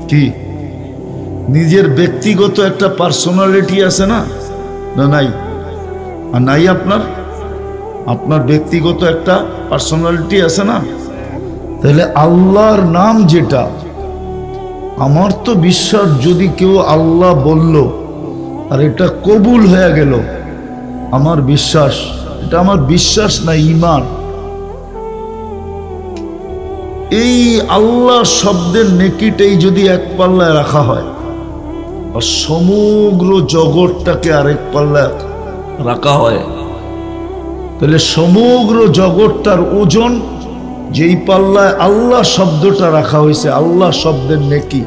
কি নিজের ব্যক্তিগত একটা পার্সোনালিটি আছে না? না নাই? আর নাই আপনার আপনার ব্যক্তিগত একটা পার্সোনালিটি আছে না? তাহলে আল্লাহর নাম যেটা, আমার তো বিশ্বাস যদি কেউ আল্লাহ বলল আর এটা কবুল হয়ে গেল, আমার বিশ্বাস, এটা আমার বিশ্বাস না, ঈমান। এই আল্লাহ শব্দের নেকিটাই যদি এক পাল্লায় রাখা হয় আর সমগ্র জগৎটাকে আরেক পাল্লায় রাখা হয়, তাহলে সমগ্র জগৎটার ওজন যেই পাল্লায় আল্লাহ শব্দটা রাখা হয়েছে, আল্লাহ শব্দের নেকি,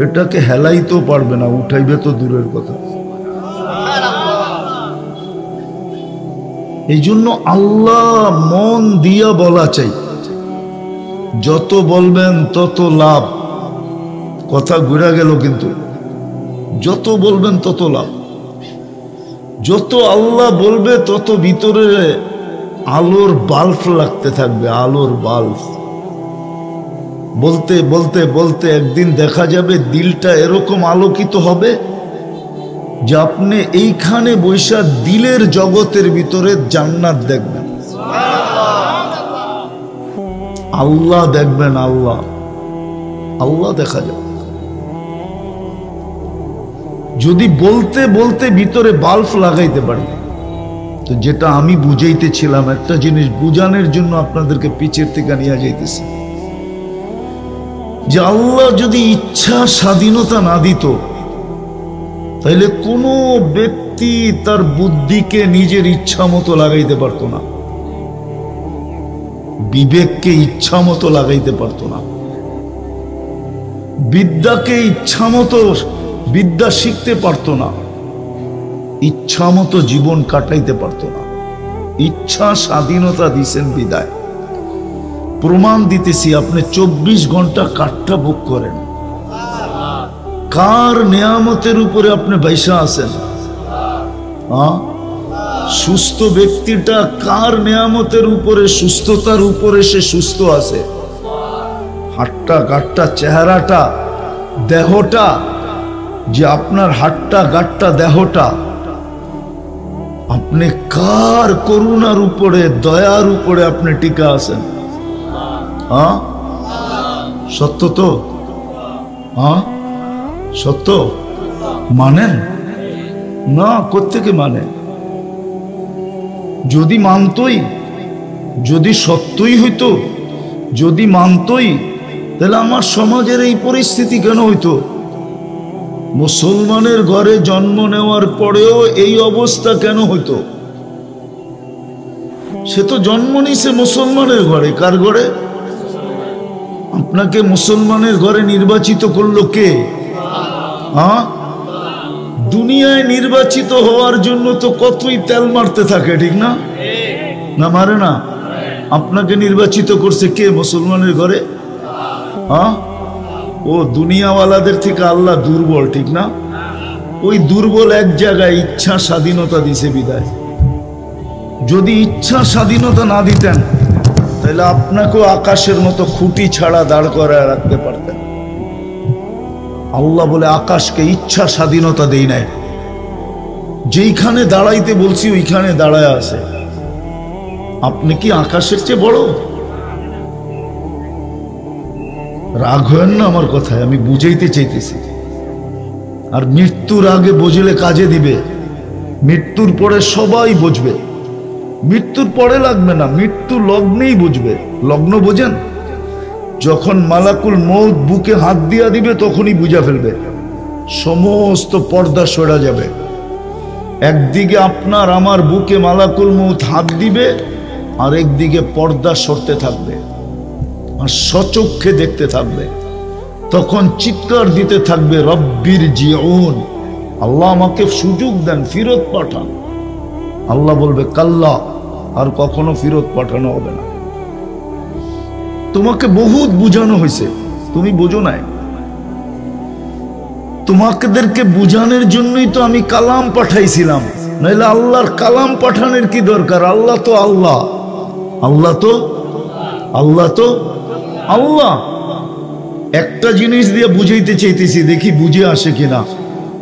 এটাকে হেলাইতেও পারবে না, উঠাইবে তো দূরের কথা। এই জন্য আল্লাহ মন দিয়া বলা চাই, যত বলবেন তত লাভ। কথা ঘুরে গেল, কিন্তু যত বলবেন তত লাভ। যত আল্লাহ বলবে তত ভিতরে আলোর বাল্ব লাগতে থাকবে, আলোর বাল্ব। বলতে বলতে বলতে একদিন দেখা যাবে দিলটা এরকম আলোকিত হবে যে আপনি এইখানে বৈশা দিলের জগতের ভিতরে জান্নাত দেখবেন, আল্লাহ দেখবেন, আল্লাহ আল্লাহ দেখা যাবে। যদি বলতে বলতে ভিতরে বাল্ব লাগাইতে পারি, তো যেটা আমি বুঝাইতেছিলাম, একটা জিনিস বুঝানোর জন্য আপনাদেরকে পিছের থেকে নিয়ে যাইতেছি, যে আল্লাহ যদি ইচ্ছা স্বাধীনতা না দিত, তাইলে কোনো ব্যক্তি তার বুদ্ধিকে নিজের ইচ্ছা মতো লাগাইতে পারতো না, বিবেককে ইচ্ছা মতো লাগাইতে পারতো না, বিদ্যাকে ইচ্ছা মতো বিদ্যা শিখতে পারতো না, ইচ্ছা মতো জীবন কাটাইতে পারতো না। ইচ্ছা স্বাধীনতা দিছেন বিদায়। প্রমাণ দিতেছি, আপনি 24 ঘন্টা কাঠটা বুক করেন, কার নিয়ামতের উপরে আপনি বাইসা আছেন? সুস্থ ব্যক্তিটা কার নিয়ামতের উপরে, সুস্থতার উপরে সে সুস্থ আছে? হাটটা গাটটা চেহারাটা দেহটা, যে আপনার হাটটা গাটটা দেহটা, আপনি কার করুণার উপরে, দয়ার উপরে আপনি টিকা আছেন? সত্য তো? সত্য মানেন না? কোত্থেকে মানে? যদি মানতই, যদি সত্যই হইতো, যদি মানতই, তাহলে আমার সমাজের এই পরিস্থিতি কেন হইতো? মুসলমানের ঘরে জন্ম নেওয়ার পরেও এই অবস্থা কেন হইতো? সে তো জন্ম নিছে মুসলমানের ঘরে। কার ঘরে? আপনাকে মুসলমানের ঘরে নির্বাচিত করলো কে? দুনিয়ায় নির্বাচিত হওয়ার জন্য তো কতই তেল মারতে থাকে, ঠিক না? না মারে না? আপনাকে নির্বাচিত করছে কে মুসলমানের ঘরে? ও দুনিয়াওয়ালাদের থেকে আল্লাহ দুর্বল, ঠিক না? ওই দুর্বল এক জায়গায় ইচ্ছা স্বাধীনতা দিছে বিদায়। যদি ইচ্ছা স্বাধীনতা না দিতেন, তাহলে আপনাকেও আকাশের মতো খুঁটি ছাড়া দাঁড় করায় রাখতে পারতেন। আল্লাহ বলে আকাশকে ইচ্ছা স্বাধীনতা দেই নাই, যেইখানে দাঁড়াইতে বলছি ওইখানে দাঁড়ায় আছে। আপনি কি আকাশের চেয়ে বড়? রাগ হয়েন না আমার কথায়, আমি বুঝাইতে চাইতেছি। আর মৃত্যুর আগে বুঝলে কাজে দিবে, মৃত্যুর পরে সবাই বুঝবে। মৃত্যুর পরে লাগবে না, মৃত্যু লগ্নেই বুঝবে। লগ্ন বোঝেন? যখন মালাকুল মউত বুকে হাত দিয়া দিবে তখনই বুঝা ফেলবে, সমস্ত পর্দা সরা যাবে। একদিকে আপনার আমার বুকে মালাকুল মউত হাত দিবে, আর একদিকে পর্দা সরতে থাকবে, আর সচক্ষে দেখতে থাকবে। তখন চিৎকার দিতে থাকবে, রব্বির জিউন, আল্লাহ আমাকে সুযোগ দেন, ফিরত পাঠান। আল্লাহ বলবে, কাল্লা, আর কখনো ফিরত পাঠানো হবে না। তোমাকে বহুত বুঝানো হয়েছে, তুমি বোঝো নাই। তোমাদেরকে বুঝানোর জন্যই তো আমি কালাম পাঠাইছিলাম, নাইলে আল্লাহর কালাম পাঠানোর কি দরকার? আল্লাহ তো আল্লাহ, আল্লাহ তো আল্লাহ তো আল্লাহ। একটা জিনিস দিয়ে বুঝাইতে চাইতেছি, দেখি বুঝে আসে কিনা।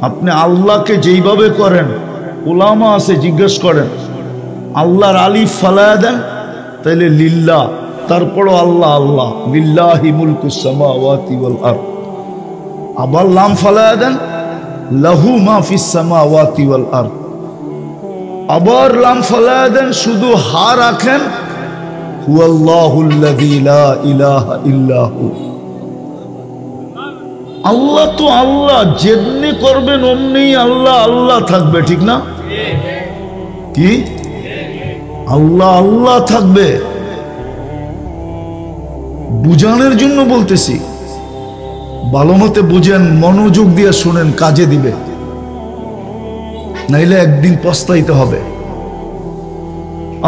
আপনি আল্লাহকে যেইভাবে করেন উলামা আছে, জিজ্ঞেস করেন আল্লাহর আলিফ ফালায়া দেন তাইলে লিল্লাহ, তারপরও আল্লাহ আল্লাহ, লিল্লাহি মুলকুস সামাওয়াতি ওয়াল আরদ। আবার লাম ফালায়া দেন, লাহু মা ফিস সামাওয়াতি ওয়াল আরদ। আবার লাম ফালায়া দেন, শুধু হা রাখেন, হুয়াল্লাহুল্লাযী লা ইলাহা ইল্লা হু। আল্লাহ তো আল্লাহ, যেমনি করবেন অমনি আল্লাহ আল্লাহ থাকবে, ঠিক না? কি আল্লাহ আল্লাহ থাকবে? বুঝানোর জন্য বলতেছি, ভালো মতে বুঝেন, মনোযোগ দিয়ে শুনেন, কাজে দিবে, নাইলে একদিন পস্তাইতে হবে।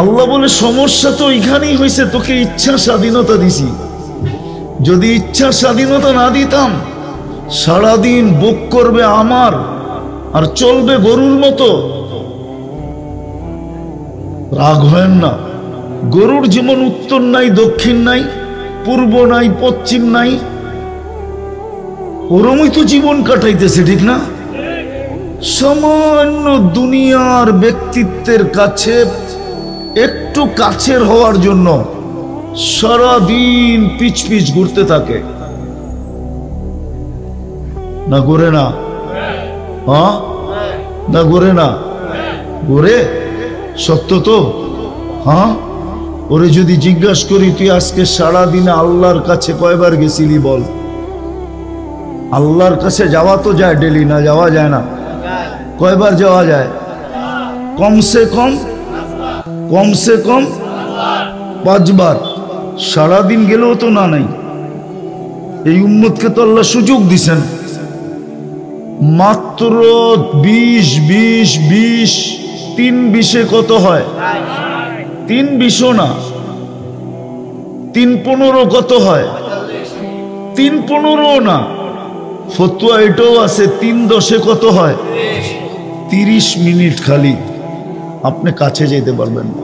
আল্লাহ বলে সমস্যা তো এখানেই হয়েছে, তোকে ইচ্ছা স্বাধীনতা দিছি। যদি ইচ্ছা স্বাধীনতা না দিতাম, সারাদিন বুক করবে আমার আর চলবে গরুর মতো। রাগ হয় না, গরুর যেমন উত্তর নাই, দক্ষিণ নাই, পূর্ব নাই, পশ্চিম নাই, ওরমই তো জীবন কাটাইতেছে, ঠিক না? সামান্য দুনিয়ার ব্যক্তিত্বের কাছে একটু কাছের হওয়ার জন্য সারাদিন পিছ পিছ ঘুরতে থাকে, না ঘুরে না? হ্যাঁ না ঘুরে না? ঘুরে, সত্য তো। হ্যাঁ, ওরে যদি জিজ্ঞাসা করি তুই আজকে সারাদিনে আল্লাহর কাছে কয়বার গেছিলি বল? আল্লাহর কাছে যাওয়া তো যায় ডেলি, না যাওয়া যায় না? কয়বার যাওয়া যায়? কমসে কম 5 বার। সারাদিন গেলেও তো না নাই। এই উম্মতকে তো আল্লাহ সুযোগ দিছেন, মাত্র 20 3 20 কত হয়? 3 20 না, 3 15 কত হয়? 3 15 না, ফতুয়া এটাও আছে 3 10 কত হয়? 30 মিনিট খালি আপনি কাছে যেতে পারবেন না।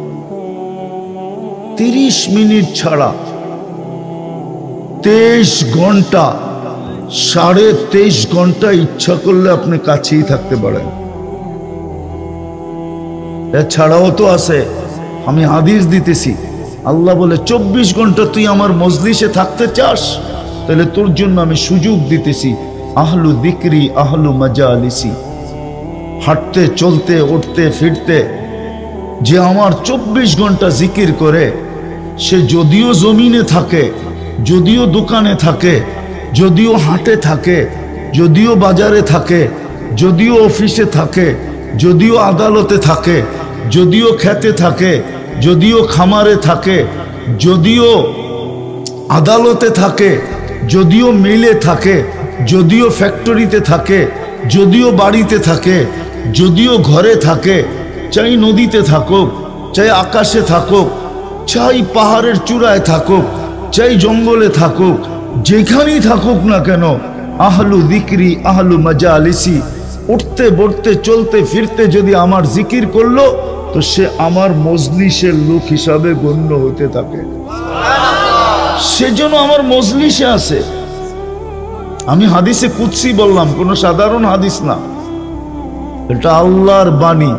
30 মিনিট ছাড়া 23 ঘন্টা, 23.5 ঘন্টা ইচ্ছা করলে আপনি কাছেই থাকতে পারেন। এছাড়াও তো আছে, আমি হাদিস দিতেছি, আল্লাহ বলে 24 ঘন্টা তুই আমার মজলিসে থাকতে চাস, তাহলে তোর জন্য আমি সুযোগ দিতেছি, আহলু যিকরি আহলু মাজালিসি। হাঁটতে চলতে উঠতে ফিরতে যে আমার 24 ঘন্টা জিকির করে, সে যদিও জমিনে থাকে, যদিও দোকানে থাকে, যদিও হাটে থাকে, যদিও বাজারে থাকে, যদিও অফিসে থাকে, যদিও আদালতে থাকে, যদিও খেতে থাকে, যদিও খামারে থাকে, যদিও আদালতে থাকে, যদিও মিলে থাকে, যদিও ফ্যাক্টরিতে থাকে, যদিও বাড়িতে থাকে, যদিও ঘরে থাকে, চাই নদীতে থাকুক, চাই আকাশে থাকুক, চাই পাহাড়ের চূড়ায় থাকুক, চাই জঙ্গলে থাকুক, যেখানেই থাকুক না কেন, আহলু যিকরি আহলু মাজালিসি, উঠতে বসতে চলতে ফিরতে যদি আমার জিকির করলো, তো সে আমার মজলিসের লোক হিসাবে গণ্য হতে থাকে। সেজন্য আমার মজলিসে আছে। আমি হাদিসে কুদসি বললাম, কোনো সাধারণ হাদিস না, এটা আল্লাহর বাণী,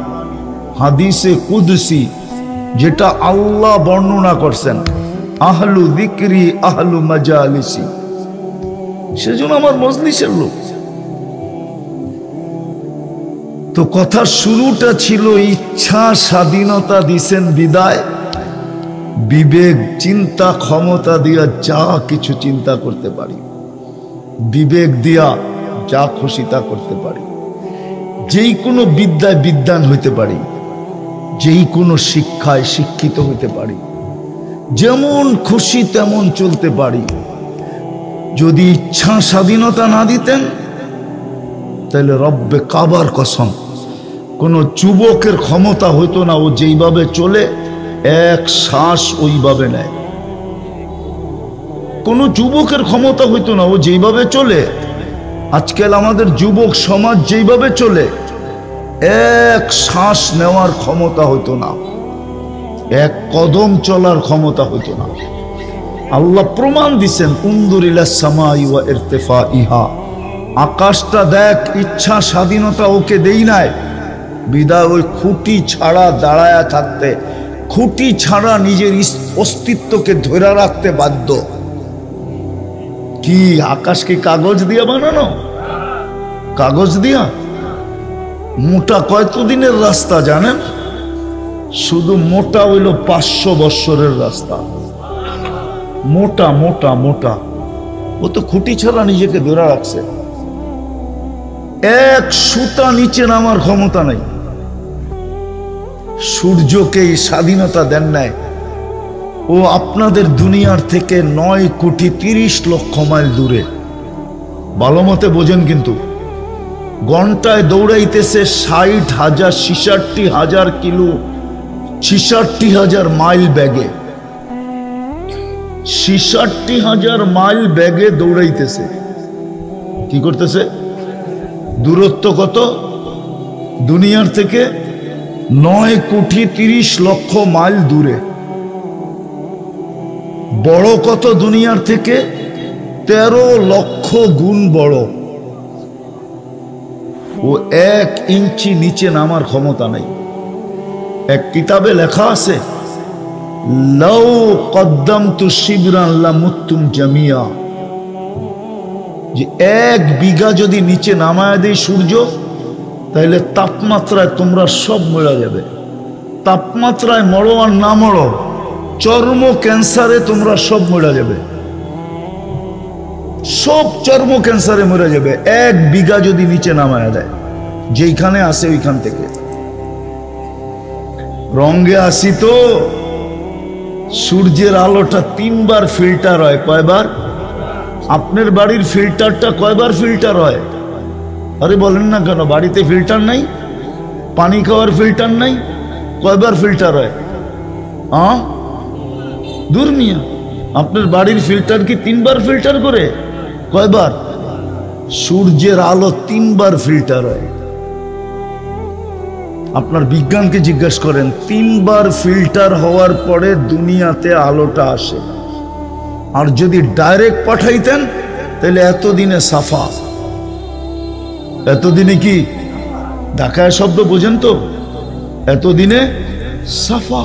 হাদিসে কুদসি, যেটা আল্লাহ বর্ণনা করছেন, আহলু যিকরি আহলু মাজালিসি, সেজন্য আমার মজলিসের লোক। তো কথার শুরুটা ছিল ইচ্ছা স্বাধীনতা দিছেন বিদায়, বিবেক চিন্তা ক্ষমতা দিয়া যা কিছু চিন্তা করতে পারি, বিবেক দিয়া যা খুশি তা করতে পারি, যেই কোনো বিদ্যায় বিদ্বান হইতে পারি, যেই কোনো শিক্ষায় শিক্ষিত হইতে পারি, যেমন খুশি তেমন চলতে পারি। যদি ইচ্ছা স্বাধীনতা না দিতেন, তাহলে রব্বে কাবার কসম কোন যুবকের ক্ষমতা হইতো না ও যেইভাবে চলে এক শ্বাস ওইভাবে নেয়। কোন যুবকের ক্ষমতা হইতো না ও যেইভাবে চলে। আজকাল আমাদের যুবক সমাজ যেইভাবে চলে, এক শ্বাস নেওয়ার ক্ষমতা হইতো না, এক কদম চলার ক্ষমতা হইতো না। আল্লাহ প্রমাণ দিছেন, উনজুর ইলাস সামাই ওয়া ইরতিফাইহা, আকাশটা দেখ, ইচ্ছা স্বাধীনতা ওকে দেই নাই, বিদায় ওই খুঁটি ছাড়া দাঁড়ায়া থাকতে, খুঁটি ছাড়া নিজের অস্তিত্বকে ধরে রাখতে বাধ্য। কি আকাশকে কাগজ দিয়া বানানো? কাগজ দিয়া? মোটা কতদিনের রাস্তা জানেন? শুধু মোটা হইল 500 বৎসরের রাস্তা। মোটা মোটা মোটা, ও তো খুঁটি ছাড়া নিজেকে ধরে রাখছে। এক সুতা নিচে নামার ক্ষমতা নাই। সূর্যকে স্বাধীনতা দেন নাই। ও আপনাদের দুনিয়ার থেকে 9,30,00,000 মাইল দূরে। ভালো মতে বোঝেন কিন্তু, ঘন্টায় দৌড়াইতেছে 60,000 66,000 কিলো, 66,000 মাইল ব্যাগে। 66,000 মাইল ব্যাগে দৌড়াইতেছে। কি করতেছে? দূরত্ব কত দুনিয়ার থেকে? 9,30,00,000 মাইল দূরে। বড় কত দুনিয়ার থেকে? 13 লক্ষ গুণ বড়। ও 1 ইঞ্চি নিচে নামার ক্ষমতা নাই। এক কিতাবে লেখা আছে, লাউ কদ্দামতু শিবরান লামুতুম জামিয়া, যে 1 বিঘা যদি নিচে নামায় দেয় সূর্য, তাহলে তাপমাত্রায় তোমরা সব মরে যাবে। তাপমাত্রায় মরো আর না মরো, চর্ম ক্যান্সারে তোমরা সব মরে যাবে। সব চর্ম ক্যান্সারে মরে যাবে 1 বিঘা যদি নিচে নামায় দেয়। যেখানে আসে ওইখান থেকে। রঙে আসি তো, সূর্যের আলোটা 3 বার ফিল্টার হয়। কয়বার? আপনার বাড়ির ফিল্টারটা কয়বার ফিল্টার হয়? আরে বলেন না কেন, বাড়িতে ফিল্টার নাই? পানি খাওয়ার ফিল্টার নাই? কয়বার ফিল্টার হয়? দূর মিয়া, আপনার বাড়ির ফিল্টার কি 3 বার ফিল্টার করে? কয়বার? সূর্যের আলো 3 বার ফিল্টার হয়। আপনার বিজ্ঞানকে জিজ্ঞেস করেন, 3 বার ফিল্টার হওয়ার পরে দুনিয়াতে আলোটা আসে। আর যদি ডাইরেক্ট পাঠাইতেন তাহলে এতদিনে সাফা। এতদিনে কি? ঢাকায় শব্দ বোঝেন তো? এতদিনে সাফা।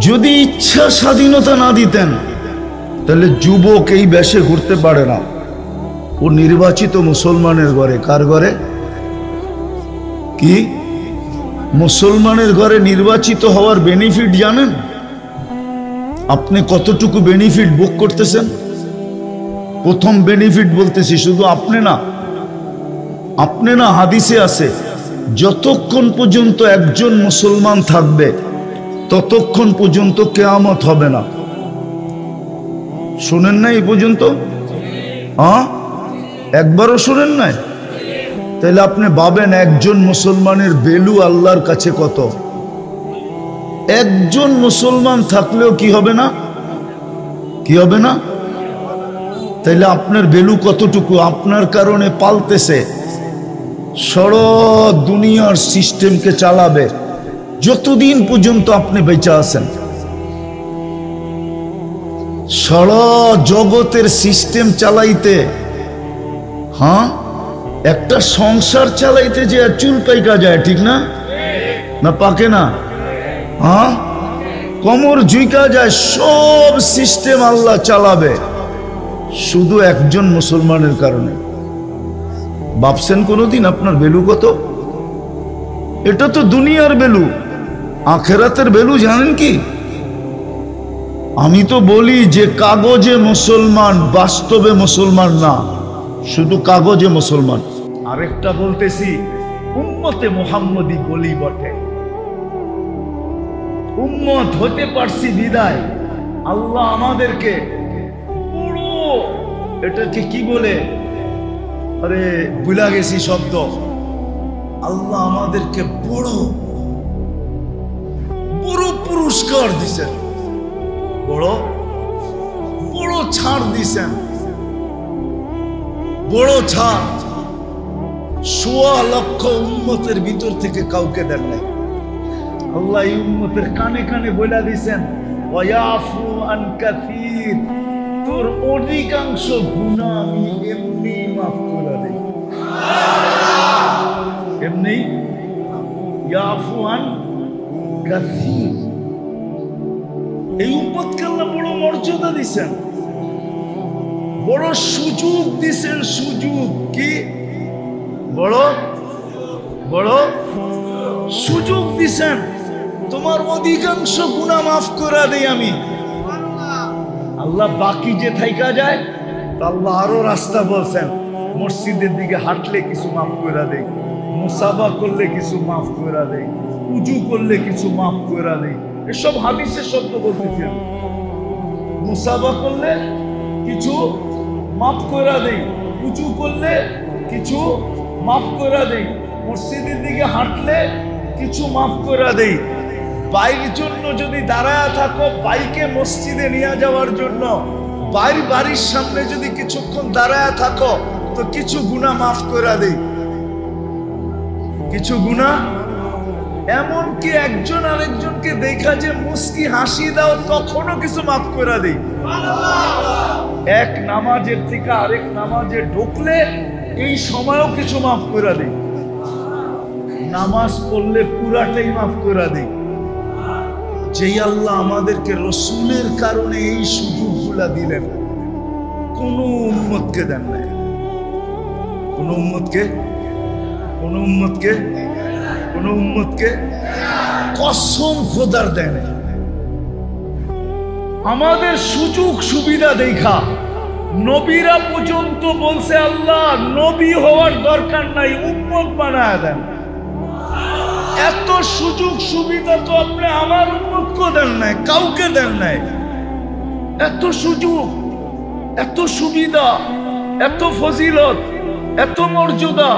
যদি ইচ্ছা স্বাধীনতা না দিতেন তাহলে যুবক এই বেশে ঘুরতে পারে না। ও নির্বাচিত মুসলমানের ঘরে। কার ঘরে? কি মুসলমানের ঘরে নির্বাচিত হওয়ার বেনিফিট জানেন? আপনি কতটুকু বেনিফিট ভোগ করতেছেন? প্রথম বেনিফিট বলতেছি, শুধু আপনি না, হাদিসে আছে যতক্ষণ পর্যন্ত একজন মুসলমান থাকবে ততক্ষণ পর্যন্ত কিয়ামত হবে না। শুনেন না এই পর্যন্ত? একবারও শুনেন নাই? তাহলে আপনি ভাবেন একজন মুসলমানের ভ্যালু আল্লাহর কাছে কত। একজন মুসলমান থাকলেও কি হবে না? কি হবে না? তাইলে আপনার ভ্যালু কতটুকু? আপনার কারণে পালতেছে, সারা দুনিয়ার সিস্টেমকে চালাবে যতদিন পর্যন্ত আপনি বেঁচে আছেন। সারা জগতের সিস্টেম চালাইতে, একটা সংসার চালাইতে যে চুল পাইকা যায়, ঠিক না? না পাকে না? কোমর ঝুঁকা যায়। সব সিস্টেম আল্লাহ চালাবে শুধু একজন মুসলমানের কারণে। ভাবছেন কোনোদিন আপনার ভ্যালু কত? এটা তো দুনিয়ার ভ্যালু। আখেরাতের ভ্যালু জানেন কি? আমি তো বলি যে কাগজে মুসলমান, বাস্তবে মুসলমান না, শুধু কাগজে মুসলমান। আরেকটা বলতেছি, উম্মতে মুহাম্মদী বলি বটে। উম্মত হতে পারছি বিদায় আল্লাহ আমাদেরকে পুরো, এটাকে কি বলে, আরে ভুলা গেছি শব্দ, আল্লাহ আমাদেরকে বড় বড় পুরস্কার দিছেন, বড় বড় ছাড় দিছেন, বড় ছাড়। 1.25 লক্ষ উম্মতের ভিতর থেকে কাউকে দেন নাই। আল্লাহ এই উম্মতের কানে কানে বলে দিছেন, ওয়ায়াফু আন কাসীর, তোর অধিকাংশ গুনাহ আমি এমনি মাফ করে দেই। এমনি ইয়াফু আন কাসীর। এই উম্মতকে আল্লাহ বড় মর্যাদা দিছেন, বড় সুযোগ দিছেন। সুযোগ কি? বড় বড় সুযোগ দিছেন। তোমার অধিকাংশ গুনাহ মাফ করে দেই আমি। আল্লাহ বাকি যে থাইকা যায়, আল্লাহ আরো রাস্তা বলছেন। মসজিদের দিকে হাঁটলে কিছু মাফ করে দেই, মুসাফা করলে কিছু মাফ করে দেই, উজু করলে কিছু মাফ করে দেই। এসব হাদিসের শব্দ বলতেছি আমি। মুসাফা করলে কিছু মাফ করে দেই, উজু করলে কিছু মাফ করে দেই, মসজিদের দিকে হাঁটলে কিছু মাফ করে দেই। বাইর জন্য যদি দাঁড়ায় থাকো, বাইকে মসজিদে নিয়ে যাওয়ার জন্য বাড়ির সামনে যদি কিছুক্ষণ দাঁড়ায় থাকো, তো কিছু গুনাহ মাফ করে দেই, কিছু গুনাহ। এমনকি একজন আরেকজনকে দেখা যে মুস্কি হাসি দাও, তখনও কিছু মাফ করে দেই। এক নামাজের থেকে আরেক নামাজে ঢুকলে এই সময়ও কিছু মাফ করে দেই। নামাজ পড়লে পুরাটাই মাফ করে দেই। যেই আল্লাহ আমাদেরকে রসুলের কারণে এই সুযোগগুলা দিলেন, কোন উম্মতকে দেন নাই। কোন উম্মতকে কসম খোদার দেন। আমাদের সুযোগ সুবিধা দেখা নবীরা পর্যন্ত বলছে, আল্লাহ নবী হওয়ার দরকার নাই, উম্মত বানায় দেন। এত সুযোগ সুবিধা তো আপনি আমার উম্মতকে দেন নাই, কাউকে দেন নাই। এত সুযোগ, এত সুবিধা, এত ফজিলত, এত মর্যাদা।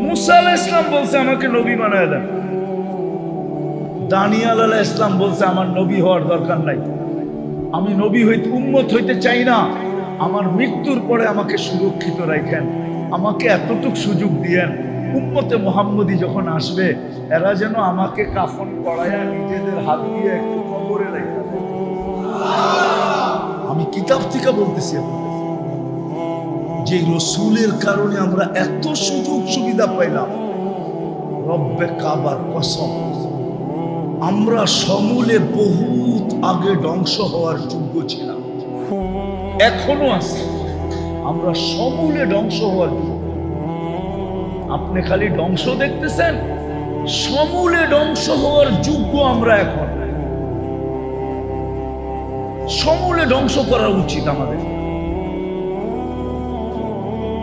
মুসা আলাইহিস সালাম বলছে আমাকে নবী বানায় দেন। দানিয়েল আলাইহিস সালাম বলছে আমার নবী হওয়ার দরকার নাই, আমি নবী হইতে উম্মত হইতে চাই না, আমার মৃত্যুর পরে আমাকে সুরক্ষিত রাখেন, আমাকে এতটুক সুযোগ দিয়েন, উম্মতে মুহাম্মদী যখন আসবে এরা যেন আমাকে কাফন পরায়া নিজেদের হাত দিয়ে একটু কবরে রেখে দেয়। আমি কিতাব থেকে বলতেছি যে রসুলের কারণে আমরা এত সুযোগ সুবিধা পাইলাম। রব্বে কাবার কসম, আমরা সমূলে বহুত আগে ধ্বংস হওয়ার যোগ্য ছিলাম, এখনো আছে। আমরা সমূলে ধ্বংস হওয়ার যোগ্য। আপনি খালি ধ্বংস দেখতেছেন, সমূলে ধ্বংস হওয়ার যোগ্য আমরা এখন। সমূলে ধ্বংস করা উচিত আমাদের।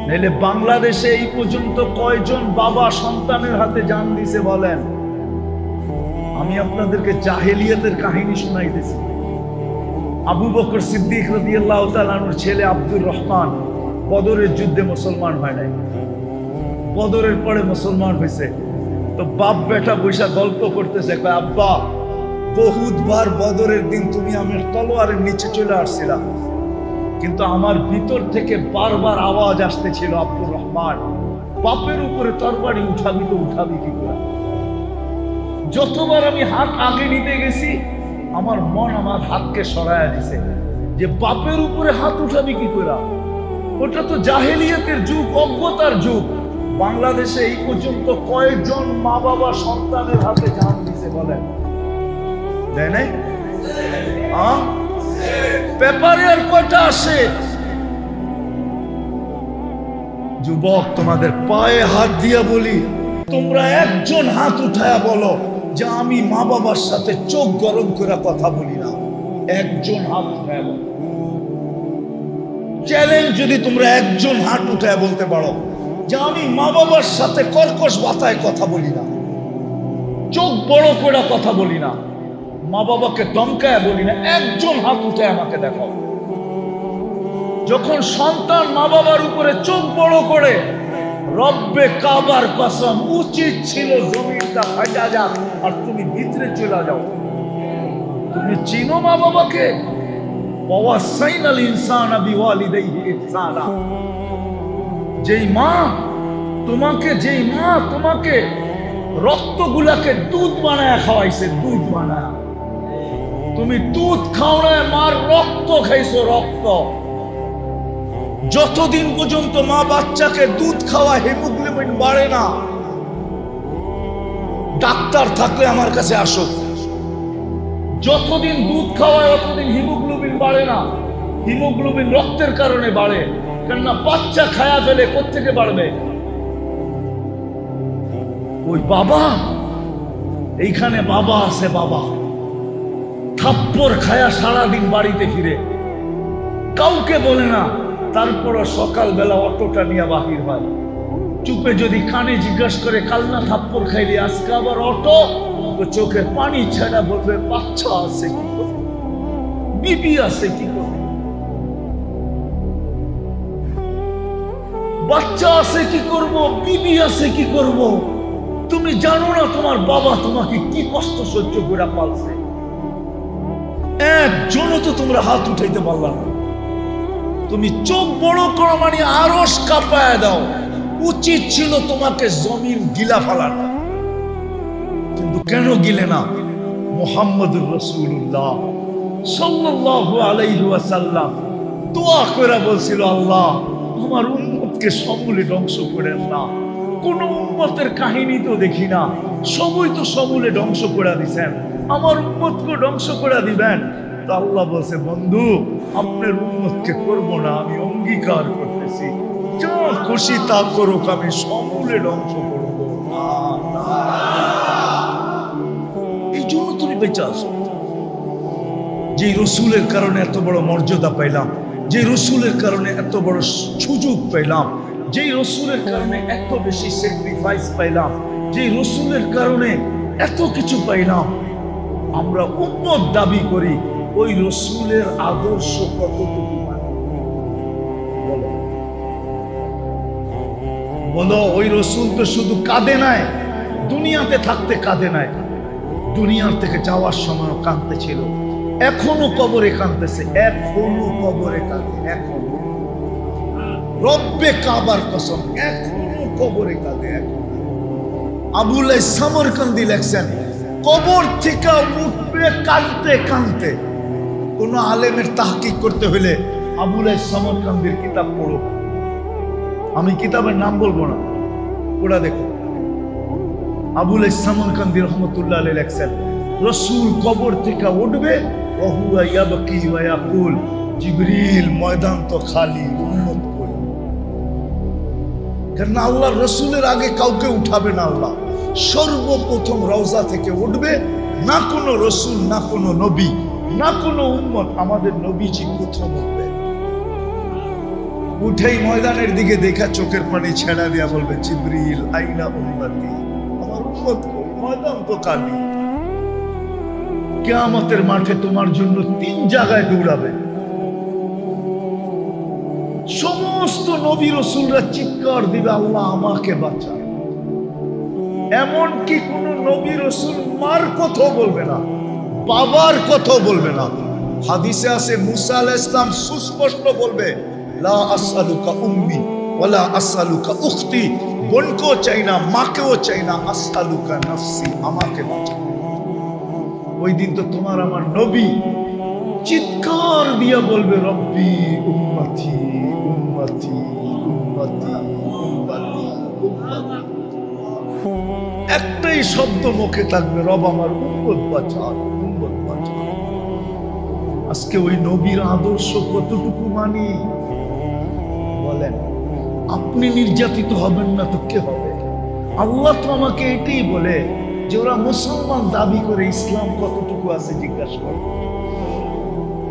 নাইলে বাংলাদেশে এই পর্যন্ত কয়জন বাবা সন্তানের হাতে জান দিছে বলেন? আমি আপনাদেরকে জাহেলিয়াতের কাহিনী শোনাইতেছি। আবু বকর সিদ্দিক রাদিয়াল্লাহু তাআলা আনহুর ছেলে আব্দুর রহমান বদরের যুদ্ধে মুসলমান হয় নাই, বদরের পরে মুসলমান হয়েছে। তো বাপ বেটা বৈশা গল্প করতেছে, আব্বা বহুতবার বদরের দিন তুমি আমার তলোয়ারের নিচে চলে আসছিলা, কিন্তু আমার ভিতর থেকে বারবার আওয়াজ আসতেছিল, আব্দুর রহমান বাপের উপরে তরবারি উঠাবি তো উঠাবি কি করে? যতবার আমি হাত আগে নিতে গেছি আমার মন আমার হাতকে সরায়া দিছে যে বাপের উপরে হাত উঠাবি কি করে? ওটা তো জাহেলিয়াতের যুগ, অজ্ঞতার যুগ। বাংলাদেশে এই পর্যন্ত কয়েকজন মা বাবা সন্তানের হাতে জান দিছে বলেন? দেয় নাই? পেপারে আর কয়টা আসে? যুবক, তোমাদের পায়ে হাত দিয়া বলি, তোমরা একজন হাত উঠায়া বলো যে আমি মা বাবার সাথে চোখ গরম করে কথা বলি না। একজন হাত উঠায়া বলো। চ্যালেঞ্জ, যদি তোমরা একজন হাত উঠায়া বলতে পারো যে আমি মা বাবার সাথে কর্কশ ভাষায় কথা বলি না, চোখ বড় করে কথা বলি না, মা বাবাকে ধমকায় বলি না, একজন হাত উঠে আমাকে দেখো। যখন সন্তান মা বাবার উপরে চোখ বড় করে, রব্বে কাবার কসম উচিত ছিল জমিনটা ফাটা যাক আর তুমি ভিতরে চলে যাও। তুমি চিনো মা বাবাকে? ওয়াসাইনাল ইনসানা বিওয়ালিদাইহি ইহসানা। যেই মা তোমাকে রক্তগুলাকে দুধ বানায় খাওয়াইছে, দুধ বানায়, তুমি দুধ খাওয়ায় মার রক্ত খাইছো, রক্ত। যতদিন পর্যন্ত মা বাচ্চাকে দুধ খাওয়া হিমোগ্লোবিন বাড়ে না, ডাক্তার থাকলে আমার কাছে আসো। যতদিন দুধ খাওয়ায় ততদিন হিমোগ্লোবিন বাড়ে না। হিমোগ্লোবিন রক্তের কারণে বাড়ে, কেননা বাচ্চা খায়া ফেলে, কোত্থেকে বাড়বে? ওই বাবা, এইখানে বাবা আছে, বাবা থাপ্পড় খায়া সারাদিন বাড়িতে ফিরে, কাউকে বলে না, তারপর সকালবেলা অটোটা নিয়ে বাহির হয়। চুপে যদি কানে জিজ্ঞাসা করে কাল না থাপ্পড় খাইলি, আজকে আবার অটো, তো চোখে পানি ছাড়া বলবে বাচ্চা আছে কি করবে, বিবি আছে কি করবে, বাচ্চা আছে কি করব, বিবি আছে কি করব। তুমি জানো না তোমার বাবা তোমাকে কি কষ্ট সহ্য করে পালছে? একজনও তো তোমরা হাত উঠাইতে পারলা না। তুমি চোখ বড় করো মানে আরশ কাঁপায় দাও। উচিত ছিল তোমাকে জমিন গিলা ফেলানো, কিন্তু কেন গিলে না? মুহাম্মদুর রাসূলুল্লাহ সাল্লাল্লাহু আলাইহি ওয়াসাল্লাম দোয়া করে বলছিল, আল্লাহ আমার উম্মতকে সমূলে ধ্বংস করেন না। কোন উম্মতের কাহিনী তো দেখি না, সবই তো সমূলে ধ্বংস করে দিছেন, আমার উম্মতকে ধ্বংস করে দিবেন। তো আল্লাহ বলছে, বন্ধু আপনার উম্মতকে করবো না, আমি অঙ্গীকার করতেছি, যা খুশি তা করুক, আমি সমূলে ধ্বংস করবো না। এই জন্য তুমি বেঁচে আসো। যে রসুলের কারণে এত বড় মর্যাদা পাইলাম, যে রসুলের কারণে এত বড় সুযোগ পাইলাম, যে রসুলের কারণে এত বেশি স্যাক্রিফাইস পাইলাম, যে রসুলের কারণে এত কিছু পাইলাম, আমরা উম্মত দাবি করি, ওই রসুলের আদর্শ কতটুকু মানে? বলো, ওই রসুল তো শুধু কাঁদে নাই, দুনিয়াতে থাকতে কাঁদে নাই, দুনিয়ার থেকে যাওয়ার সময় কাঁদতে ছিল, এখনো কবরে কাঁদতেছে, এখনো কবরে কাঁদে, এখনো রব্বে কাবার কসম, এখনো কবরে কাঁদে, এখনো। আবুল সামরকান্দি লেখছেন, কবর থেকে উঠবে কাঁদতে কাঁদতে। কোন আলেমের তাহকিক করতে হলে আবুল সামরকান্দির কিতাব পড়ো। আমি কিতাবের নাম বলবো না, ওরা দেখো। আবুল সামরকান্দি রহমতুল্লাহ আলাইহি লেখছেন, রসুল কবর থেকে উঠবে, ওহুয়া ইয়াবকি ওয়া ইয়াকুল, জিবরিল ময়দান তো খালি, উম্মত কই। কারণ আল্লাহ রসুলের আগে কাউকে উঠাবে না। আল্লাহ সর্বপ্রথম রওজা থেকে উঠবে, না কোনো রসুল, না কোনো নবী, না কোনো উম্মত, আমাদের নবীজি প্রথম উঠবে। উঠেই ময়দানের দিকে দেখা চোখের পানি ছেড়া দিয়া বলবে, জিবরিল আইনা উম্মতি, আমার উম্মত কই, ময়দান তো খালি। কিয়ামতের মাঠে তোমার জন্য 3 জায়গায় দৌড়াবে। সমস্ত নবী রাসূলরা চিৎকার দিবে, আল্লাহ আমাকে বাঁচা। এমনকি কোন নবী রাসূল মার কথা বলবে না, বাবার কথা বলবে না। হাদিসে আছে মুসা আলাইহিস সালাম সুস্পষ্ট বলবে, লা আসআলুকা উম্মি ওয়ালা আসআলুকা উখতি, বোনকেও চাই না, মাকেও চাই না, আসআলুকা নাফসি, আমাকে বাঁচা। ওই দিন তো তোমার আমার নবী চিৎকার দিয়া বলবে, রব্বি উম্মতি উম্মতি উম্মতি উম্মতি উম্মতি। একটাই শব্দ মুখে থাকবে, রব আমার উম্মত বাঁচা, উম্মত বাঁচা। আজকে ওই নবীর আদর্শ কতটুকু মানি বলেন? আপনি নির্যাতিত হবেন না তো কে হবে? আল্লাহ তো আমাকে এটাই বলে যে ওরা মুসলমান দাবি করে, ইসলাম কতটুকু আছে জিজ্ঞাসা করে।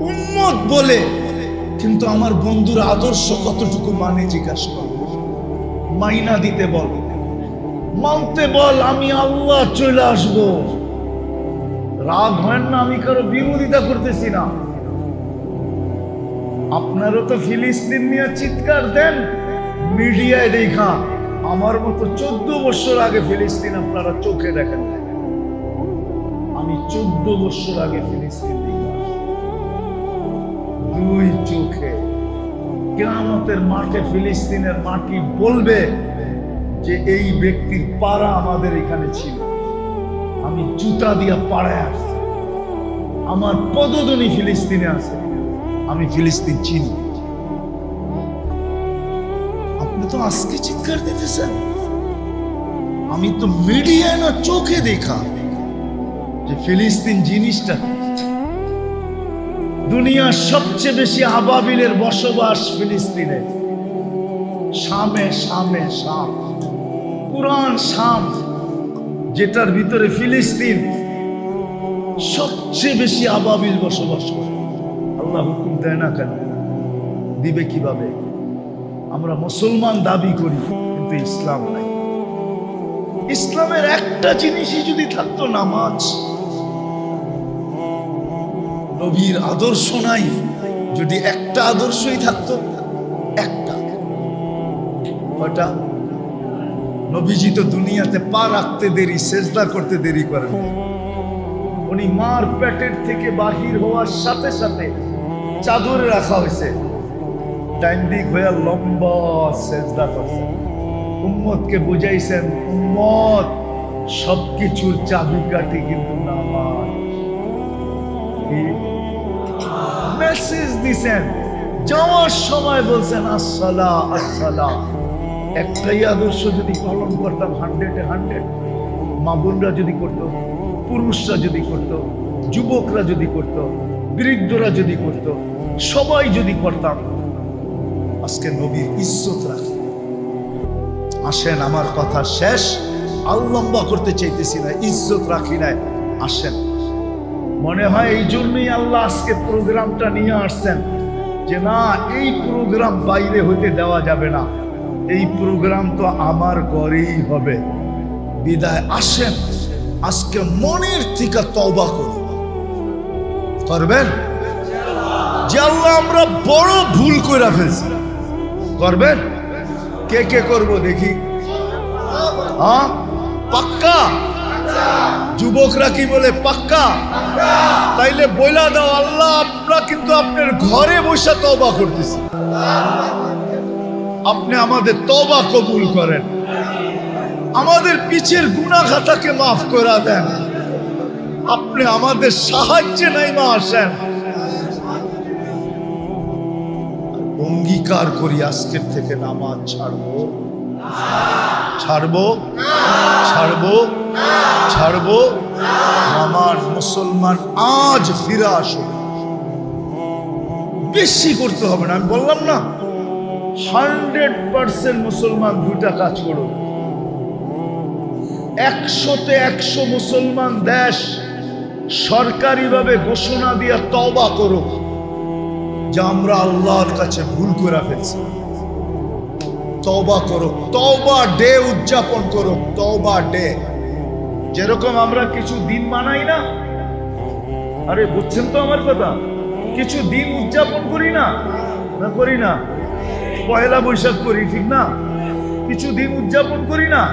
উম্মত বলে, কিন্তু আমার বন্ধুর আদর্শ কতটুকু মানে জিজ্ঞাসা করে। মাইনা দিতে বল, মানতে বল, আমি আল্লাহ চলে আসবো। রাগ হয় না, আমি কারো বিরোধিতা করতেছি না। আপনারও তো ফিলিস্তিন নিয়ে চিৎকার দেন মিডিয়ায় দেখা, আমার মতো 14 বছর আগে ফিলিস্তিন আপনারা চোখে দেখেন। আমি 14 বছর আগে ফিলিস্তিন দেখলাম, 2 চোখে। কিয়ামতের মাঠে ফিলিস্তিনের মাটি বলবে যে এই ব্যক্তির পাড়া আমাদের এখানে ছিল, আমি জুতা দিয়া পাড়ায় আসছি, আমার পদধ্বনি ফিলিস্তিনে আছে, আমি ফিলিস্তিন চিনি। তো আজকে চিৎকার দিতেছেন? আমি তো মিডিয়া না চোখে দেখা যে ফিলিস্তিন জিনিসটা, দুনিয়ার সবচেয়ে বেশি আবাবিলের বসবাস ফিলিস্তিনে। শামে শামে শাম, পুরান শাম, যেটার ভিতরে ফিলিস্তিন সবচেয়ে বেশি আবাবিল বসবাস করে। আল্লাহ হুকুম দেয় না কেন? দিবে কিভাবে? আমরা মুসলমান দাবি করি, কিন্তু ইসলাম নাই। ইসলামের একটা জিনিসই যদি থাকতো, নামাজ। নবীর আদর্শ নাই, যদি একটা আদর্শই থাকতো, একটা। কয়টা? নবীজি তো দুনিয়াতে পা রাখতে দেরি, সেজদা করতে দেরি করেন। উনি মার পেটের থেকে বাহির হওয়ার সাথে সাথে চাদরে রাখা হয়েছে, ডাইন দিক হয়ে লম্বা সেজদা করছেন। উম্মতকে বুঝাইছেন, উম্মত সবকিছুর চাবিকাঠি কিন্তু নামাজ। মেসেজ দিছেন, যাওয়ার সময় বলছেন আসসালা আসসালা। একটাই আদর্শ যদি পালন করতাম 100-এ 100, মা বোনরা যদি করতো, পুরুষরা যদি করতো, যুবকরা যদি করতো, বৃদ্ধরা যদি করতো, সবাই যদি করতাম, আজকে নবীর ইজ্জত রাখি। আসেন, আমার কথা শেষ, আর লম্বা করতে চাইতেছি না, ইজ্জত রাখি নাই। আসেন, মনে হয় এই জন্যই আল্লাহ আজকে প্রোগ্রামটা নিয়ে আসছেন, যে না, এই প্রোগ্রাম বাইরে হতে দেওয়া যাবে না, এই প্রোগ্রাম তো আমার ঘরেই হবে। বিদায় আসেন, আজকে মনের থেকে তওবা করব। করবেন? যে আল্লাহ আমরা বড় ভুল করে ফেলছি। করবেন? কে কে করবো দেখি? হ্যাঁ, পাক্কা? যুবকরা কি বলে? পাক্কা? তাইলে বইলা দাও, আল্লাহ আমরা কিন্তু আপনার ঘরে বসে তওবা করতেছি, আপনি আমাদের তওবা কবুল করেন, আমাদের পিছের গুনাহ খাতাকে মাফ করে দেন, আপনি আমাদের সাহায্যে নাইমা আসেন। অঙ্গীকার করি আজকের থেকে নামাজ ছাড়বো, ছাড়বো, ছাড়বো, ছাড়বো। আমার মুসলমান আজ ফিরে আসো। বেশি করতে হবে না, আমি বললাম না 100% মুসলমান দুটা কাজ করো। 100-তে 100 মুসলমান দেশ সরকারিভাবে ঘোষণা দিয়ে তওবা করো যে আমরা আল্লাহর কাছে ভুল করে ফেলছি। তওবা করো, তওবা ডে উদযাপন করো, তওবা ডে। যেরকম আমরা কিছু দিন মানাই না, আরে বুঝছেন তো আমার কথা, কিছু দিন উদযাপন করি না, না করি না? পয়লা বৈশাখ করি, ঠিক না? কিছু দিন উদযাপন করি না?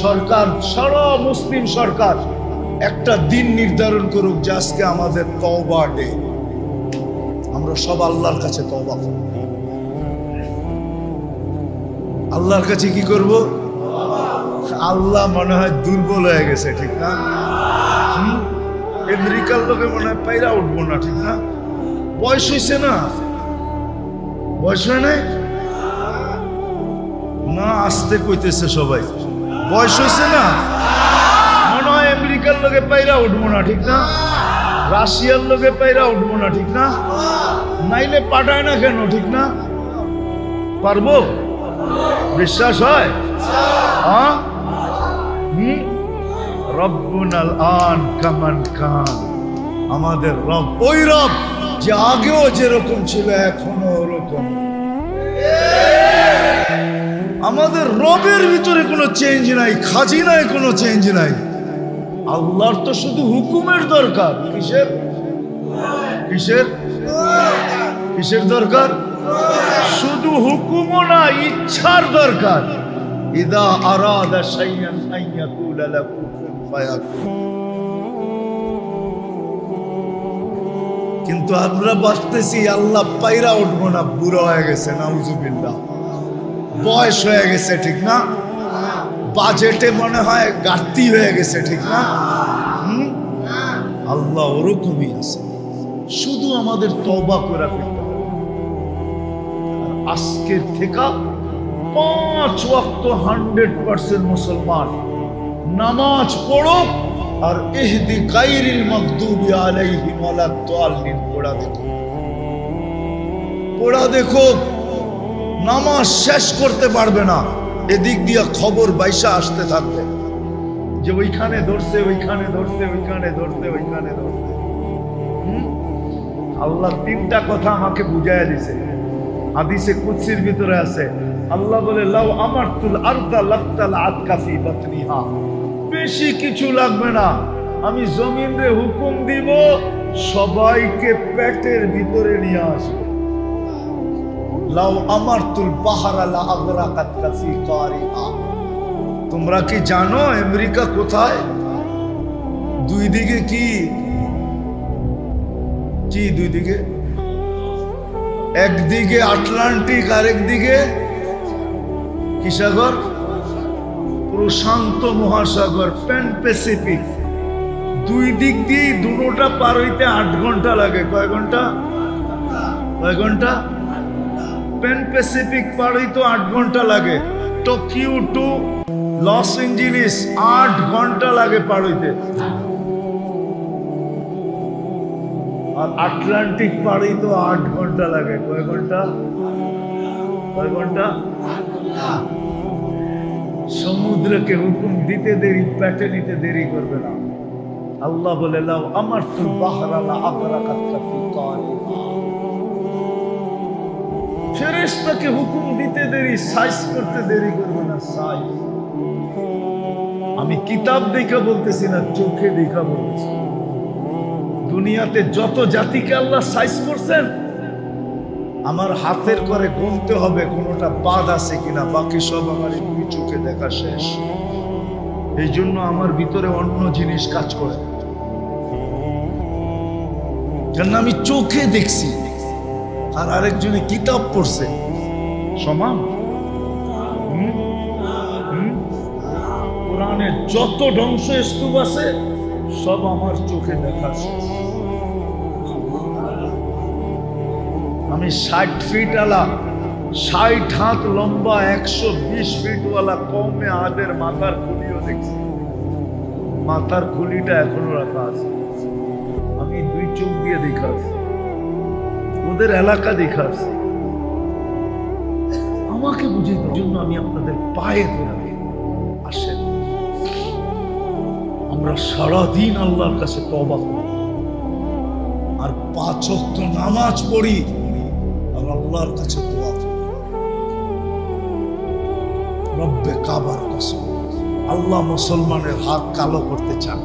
সরকার, সারা মুসলিম সরকার একটা দিন নির্ধারণ করুক যে আজকে আমাদের তওবা ডে, আমরা সব আল্লাহর কাছে তওবা করব। আল্লাহর কাছে কি করব? আল্লাহ মনে হয় দুর্বল হয়ে গেছে, ঠিক না? আমেরিকার লোকে মনে হয় পাইরা উঠবো না, ঠিক না? বয়স হয়েছে না? বয়স হয় নাই না? আসতে কইতেছে সবাই, বয়স হয়েছে না? মনে হয় আমেরিকার লোকে পাইরা উঠবো না, ঠিক না? রাশিয়ার লোকে পাইরা উঠবো না, ঠিক না? নাইলে পাঠায় না কেন, ঠিক না? পারবো? বিশ্বাস হয়? হ্যাঁ, রব্বুনাল আন কামান কান। আমাদের রব ওই রব যে আগেও যেরকম ছিল এখনো ওরকম। আমাদের রবের ভিতরে কোনো চেঞ্জ নাই, খাজিনায় কোনো চেঞ্জ নাই। আল্লাহর তো শুধু হুকুমের দরকার। কিসের? কিসের? কিসের দরকার? শুধু হুকুমও না, ইচ্ছার দরকার। ইদা আরাদা শাইআন আন ইয়াকুলা লাহু কুন ফায়াকুন। কিন্তু আমরা বাঁচতেছি আল্লাহ পাইরা উঠবো না, বুড়া হয়ে গেছে, নাউজুবিল্লাহ, বয়স হয়ে গেছে, ঠিক না? বাজেটে মনে হয় ঘাটতি হয়ে গেছে, ঠিক না? আল্লাহ ওরকমই আছে, শুধু আমাদের তওবা করে ফেলতে হবে। আজকের থেকে 5 ওয়াক্ত 100% মুসলমান নামাজ পড়ো আর ইহদি গায়রিল মাগদুবি আলাইহিম ওয়ালাদ-দাল্লিন পড়া দেখো নামাজ শেষ করতে পারবে না, এদিক দিয়া খবর বাইসা আসতে থাকবে যে ওইখানে ধরছে, ওইখানে ধরছে, ওইখানে ধরছে, ওইখানে ধরছে। আল্লাহ 3টা কথা আমাকে বুঝাইয়া দিছে, হাদিসে কুদসির ভিতরে আছে। আল্লাহ বলে লাউ আমারতুল আরদা লাক্তালাআত কাফি বাতনিহা, বেশি কিছু লাগবে না, আমি জমিনে হুকুম দিব সবাইকে পেটের ভিতরে নিয়ে আসবে। লাউ আমারতুল বাহরা লা আগরাকাত কাফি কারিহা, তোমরা কি জানো আমেরিকা কোথায়? দুই দিকে কি দুই দিকে, একদিকে আটলান্টিক আর একদিকে কি সাগর? প্রশান্ত মহাসাগর, প্যান প্যাসিফিক। দুই দিক দিয়ে দুটোটা পার হইতে 8 ঘন্টা লাগে। কয় ঘন্টা? প্যান প্যাসিফিক পার হইতে 8 ঘন্টা লাগে। টোকিও টু লস এঞ্জেলিস 8 ঘন্টা লাগে পার হইতে। আর আটলান্টিক পার হইতে 8 ঘন্টা লাগে। কয় ঘন্টা? সমুদ্রকে হুকুম দিতে দেরি, পেটে নিতে দেরি করবে না। আল্লাহ বলে লাউ আমারতুল বাহরা লা আগরাকাত কাফি কারিহা, ফেরেশতাকে হুকুম দিতে দেরি, সাইজ করতে দেরি করবে না। সাইজ আমি কিতাব দেখা বলতেছি না, চোখে দেখা বলতেছি। দুনিয়াতে যত জাতিকে আল্লাহ সাইজ করছেন, আমার হাতের করে গুনতে হবে কোনটা বাদ আছে কিনা, বাকি সব আমার দুই চোখে দেখা শেষ। এই জন্য আমার ভিতরে অন্য জিনিস কাজ করে, কেন আমি চোখে দেখছি আর আরেকজনে কিতাব পড়ছে। সমান? কোরআনের যত ধ্বংসস্তূপ আছে সব আমার চোখে দেখা শেষ। আমি 60 ফিট আলা, 60 হাত লম্বা, 120 ফিট ওয়ালা কওমে আদের মাথার খুলিও দেখছি। মাথার খুলিটা এখনো রাখা আছে, আমি 2 চোখ দিয়ে দেখা আসছি, ওদের এলাকা দেখা আসছি। আমাকে বুঝিয়ে দেওয়ার জন্য আমি আপনাদের পায়ে ধরে আসেন, আমরা সারাদিন আল্লাহর কাছে তওবা করি আর 5 ওয়াক্ত নামাজ পড়ি আর আল্লাহর কাছে দোয়া করি। রব্বে কাবার কসম, আল্লাহ মুসলমানের হাত কালো করতে চান।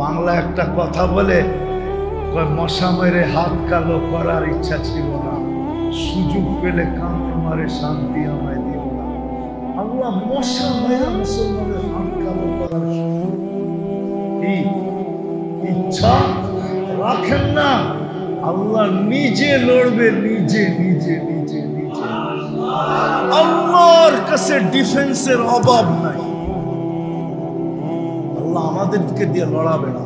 বাংলা একটা কথা বলে, মশা মেরে হাত কালো করার ইচ্ছা ছিল না, সুযোগ পেলে কামড় মারে শান্তি আমায় দিও না। আল্লাহ মশা মেরে মুসলমানের হাত কালো করার ইচ্ছা রাখেন না। আল্লাহ নিজে লড়বে, নিজে নিজে নিজে নিজে। আল্লাহর কাছে ডিফেন্সের অভাব নাই, আল্লাহ আমাদেরকে দিয়ে লড়াবে না।